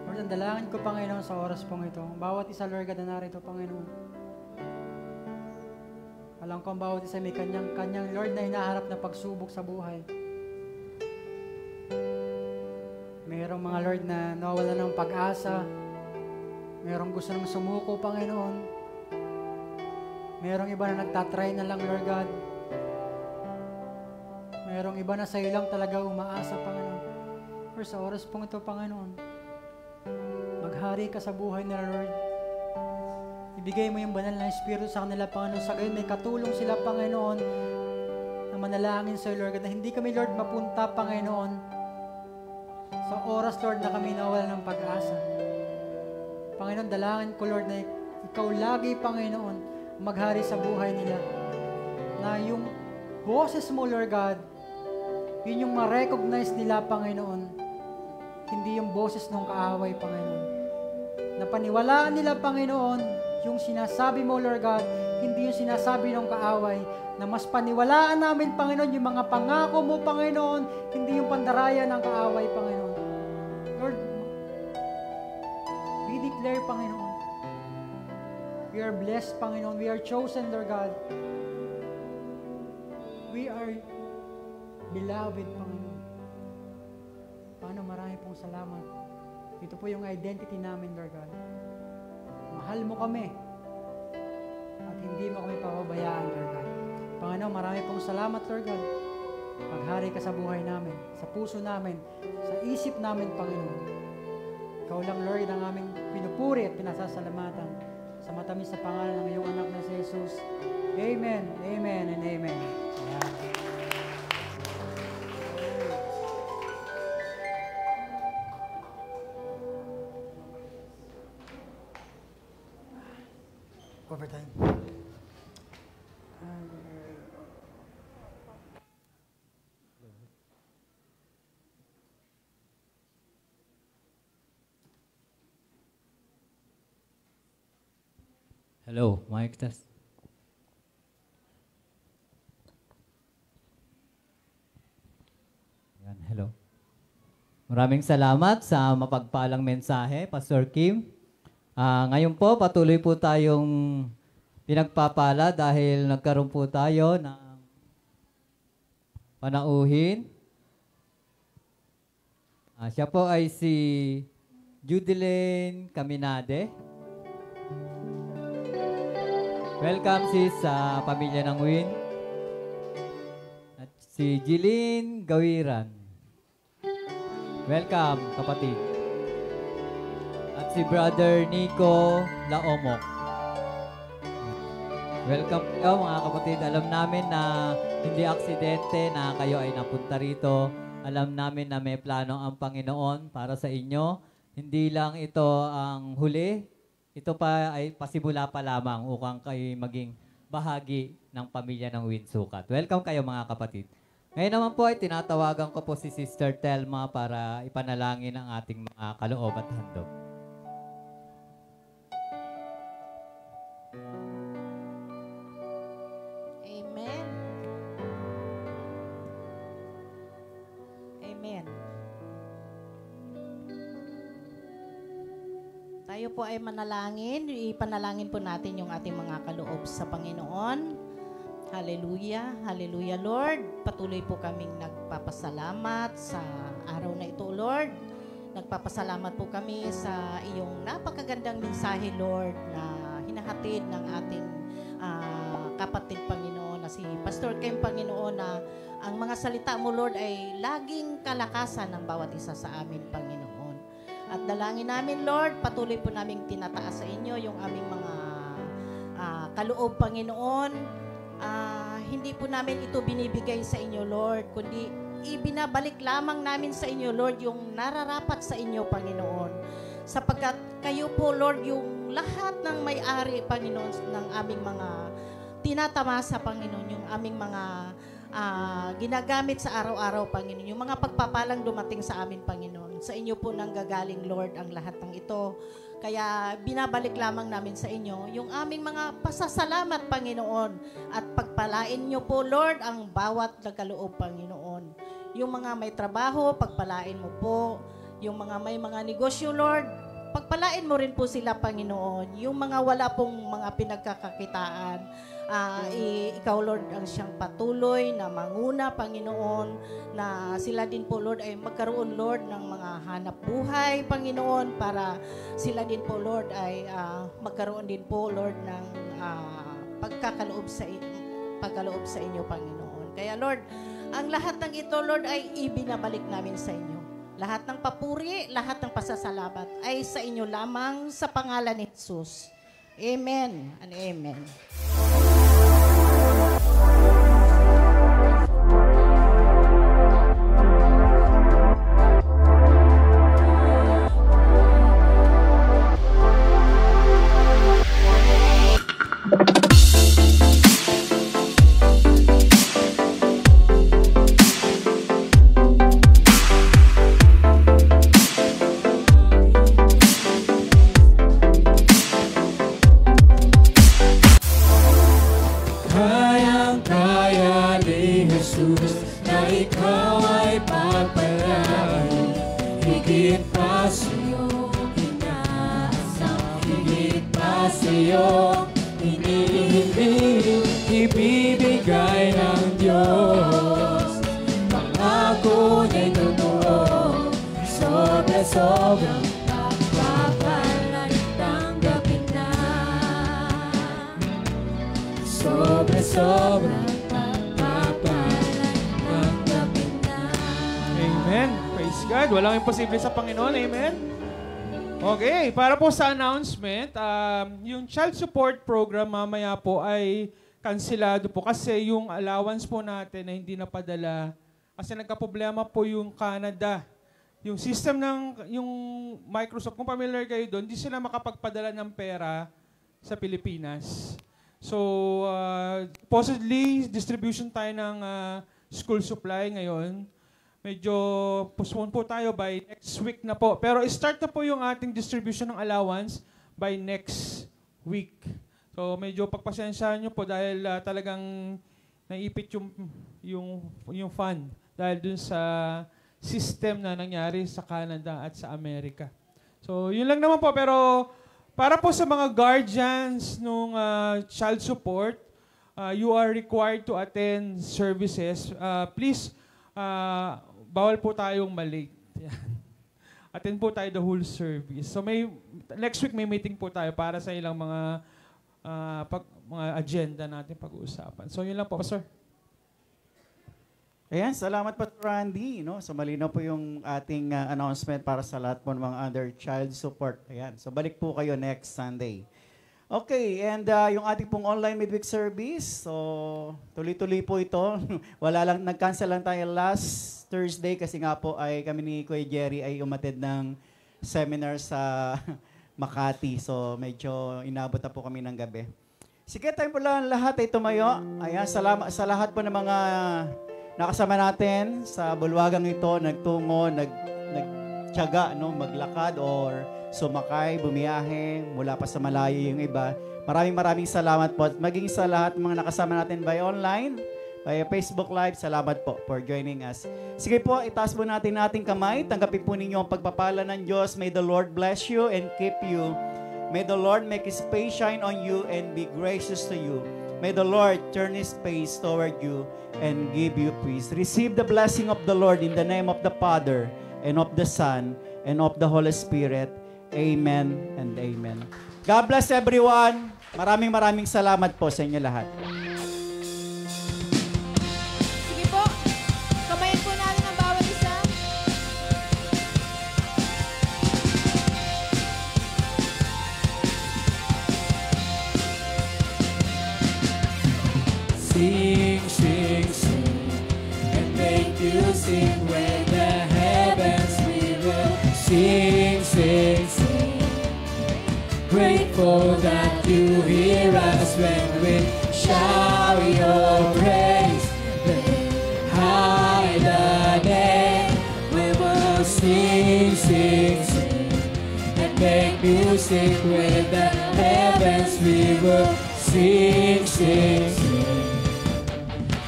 Lord, ang dalangin ko, Panginoon, sa oras pong ito. Bawat isa, Lord God, na narito, Panginoon. Alam ko ang bawat isa may kanyang Lord na hinaharap na pagsubok sa buhay. Mayroong mga Lord na nawala ng pag-asa. Mayroong gusto nang sumuko, Panginoon. Mayroong iba na nagtatry na lang, Lord God. Mayroong iba na sa iyo lang talaga umaasa, Panginoon. Lord, sa oras pong ito, Panginoon, maghari ka sa buhay nila, Lord. Ibigay mo yung banal na Espiritu sa kanila, Panginoon. Sa gayon, may katulong sila, Panginoon, na manalangin sa iyo, Lord, na hindi kami, Lord, mapunta, Panginoon, sa oras, Lord, na kami nawala ng pag-asa. Panginoon, dalangin ko, Lord, na ikaw lagi, Panginoon, maghari sa buhay nila. Na yung boses mo, Lord God, yun yung ma-recognize nila, Panginoon. Hindi yung boses ng kaaway, Panginoon. Na paniwalaan nila, Panginoon, yung sinasabi mo, Lord God, hindi yung sinasabi ng kaaway, na mas paniwalaan namin, Panginoon, yung mga pangako mo, Panginoon, hindi yung pandaraya ng kaaway, Panginoon. Lord, we declare, Panginoon, we are blessed, Panginoon, we are chosen, Lord God. We are beloved, Panginoon. Paano marami pong salamat. Ito po yung identity namin, Lord God. Mahal mo kami at hindi mo kami pababayaan, Lord God. Panginoon, marami pong salamat, Lord God. Maghari ka sa buhay namin, sa puso namin, sa isip namin, Panginoon. Ikaw lang, Lord, ang aming pinupuri at pinasasalamatan sa matamis na pangalan ng iyong anak na si Jesus. Amen, amen, and amen. Ayan. Overtime. Hello, mic test. Yan, hello. Maraming salamat sa mapagpalang mensahe, Pastor Kim. Ngayon po, patuloy po tayong pinagpapala dahil nagkaroon po tayo ng panauhin. Siya po ay si Judeline Caminade. Welcome sis sa pamilya ng Win. At si Jeline Gawiran. Welcome, kapatid. At si Brother Nico Laomok. Welcome kayo mga kapatid. Alam namin na hindi aksidente na kayo ay napunta rito. Alam namin na may plano ang Panginoon para sa inyo. Hindi lang ito ang huli. Ito pa ay pasimula pa lamang upang kayo maging bahagi ng pamilya ng Winsukat. Welcome kayo mga kapatid. Ngayon naman po ay tinatawagan ko po si Sister Telma para ipanalangin ang ating mga kaloob at handog. Amen. Amen. Tayo po ay manalangin. Ipanalangin po natin yung ating mga kaloob sa Panginoon. Hallelujah. Hallelujah, Lord. Patuloy po kaming nagpapasalamat sa araw na ito, Lord. Nagpapasalamat po kami sa iyong napakagandang mensahe, Lord, na hinahatid ng ating kapatid, Panginoon, na si Pastor Kim, Panginoon, na ang mga salita mo, Lord, ay laging kalakasan ng bawat isa sa amin, Panginoon. At dalangin namin, Lord, patuloy po naming tinataas sa inyo yung aming mga kaloob, Panginoon. Hindi po namin ito binibigay sa inyo, Lord, kundi ibinabalik lamang namin sa inyo, Lord, yung nararapat sa inyo, Panginoon. Sapagkat kayo po, Lord, yung lahat ng may-ari, Panginoon, ng aming mga tinatamasa, Panginoon, yung aming mga ginagamit sa araw-araw, Panginoon, yung mga pagpapalang dumating sa amin, Panginoon. Sa inyo po nanggagaling, Lord, ang lahat ng ito. Kaya binabalik lamang namin sa inyo yung aming mga pasasalamat, Panginoon. At pagpalain nyo po, Lord, ang bawat nagkaloob, Panginoon. Yung mga may trabaho, pagpalain mo po. Yung mga may mga negosyo, Lord, pagpalain mo rin po sila, Panginoon. Yung mga wala pong mga pinagkakakitaan, ikaw, Lord, ang siyang patuloy na manguna, Panginoon, na sila din po, Lord, ay magkaroon, Lord, ng mga hanap buhay, Panginoon, para sila din po, Lord, ay magkaroon din po, Lord, ng pagkaloob sa inyo, Panginoon. Kaya, Lord, ang lahat ng ito, Lord, ay ibinabalik namin sa inyo. Lahat ng papuri, lahat ng pasasalamat ay sa inyo lamang sa pangalan ni Jesus. Amen and amen. Ibibigay ng Diyos, pangako niya'y totoo, sobra-sobrang pagpapalan, tanggapin na. Sobra-sobrang pagpapalan, tanggapin na. Amen. Praise God. Walang imposible sa Panginoon. Amen. Okay, para po sa announcement, yung child support program mamaya po ay kansilado po kasi yung allowance po natin na hindi napadala kasi nagka-problema po yung Canada. Yung system ng yung Microsoft, kung familiar kayo doon, hindi sila makapagpadala ng pera sa Pilipinas. So, supposedly, distribution tayo ng school supply ngayon. Medyo postpone po tayo by next week na po. Pero start na po yung ating distribution ng allowance by next week. So medyo pagpasensyahan nyo po dahil talagang naipit yung fund dahil dun sa system na nangyari sa Canada at sa Amerika. So yun lang naman po. Pero para po sa mga guardians nung child support, you are required to attend services. Please, bawal po tayong malate. Attend po tayo the whole service. So next week may meeting po tayo para sa ilang mga agenda natin pag-uusapan. So yun lang po, Pastor. Ayan, salamat po Randy. No? So malinaw po yung ating announcement para sa lahat po ng mga under child support. Ayan, so balik po kayo next Sunday. Okay, and yung ating pong online midweek service, so tuloy-tuloy po ito. Nag-cancel lang tayo last Thursday kasi nga po ay kami ni Kuya Jerry ay umatid ng seminar sa Makati. So medyo inabot na po kami ng gabi. Sige, tayo po lang lahat ay tumayo. Ayan, salamat sa lahat po ng mga nakasama natin sa bulwagang ito, nagtungo, nagtiyaga, no, maglakad or sumakay, bumiyahe, mula pa sa malayo yung iba. Maraming salamat po. Maging sa lahat ng mga nakasama natin by online, by Facebook Live, salamat po for joining us. Sige po, itaas po natin ating kamay. Tanggapin po ninyo ang pagpapala ng Diyos. May the Lord bless you and keep you. May the Lord make His face shine on you and be gracious to you. May the Lord turn His face toward you and give you peace. Receive the blessing of the Lord in the name of the Father and of the Son and of the Holy Spirit. Amen and amen. God bless everyone. Maraming salamat po sa inyo lahat. Sige po, kamayin po natin ang bawat isa. Sing, sing, sing, and make you sing. sing with the heavens. We will sing, sing, sing. Grateful that you hear us when we shout your praise. High the name. We will sing, sing, sing. And make music with the heavens. We will sing, sing, sing.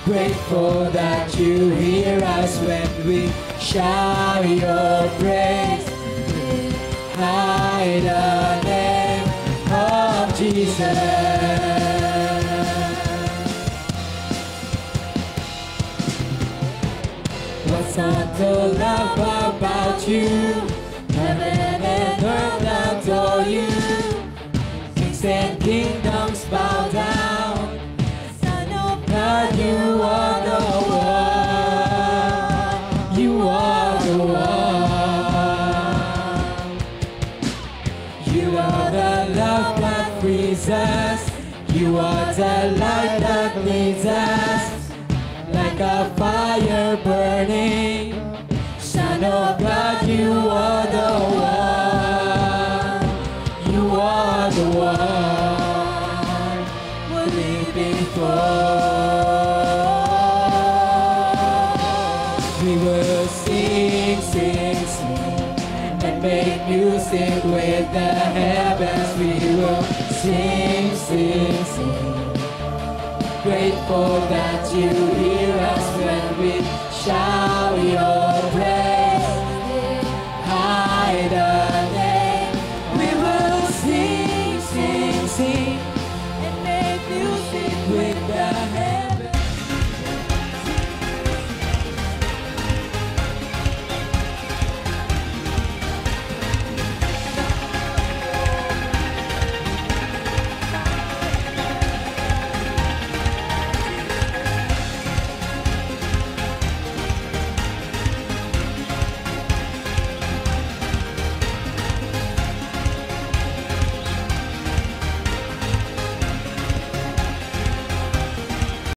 Grateful that you hear us when we shout your praise. High the name of Jesus. What's not to love about you? Heaven and earth adore you. Kings and kingdoms bow down. Son of God, you are the one. You are the one. You are the love that frees us. You are the light that leads us. Like a fire burning. Son of God, you are the one. You are the one we're living for. We will sing, sing, sing, and make music with the heavens. We will sing, sing, sing. Grateful that you hear us when we shout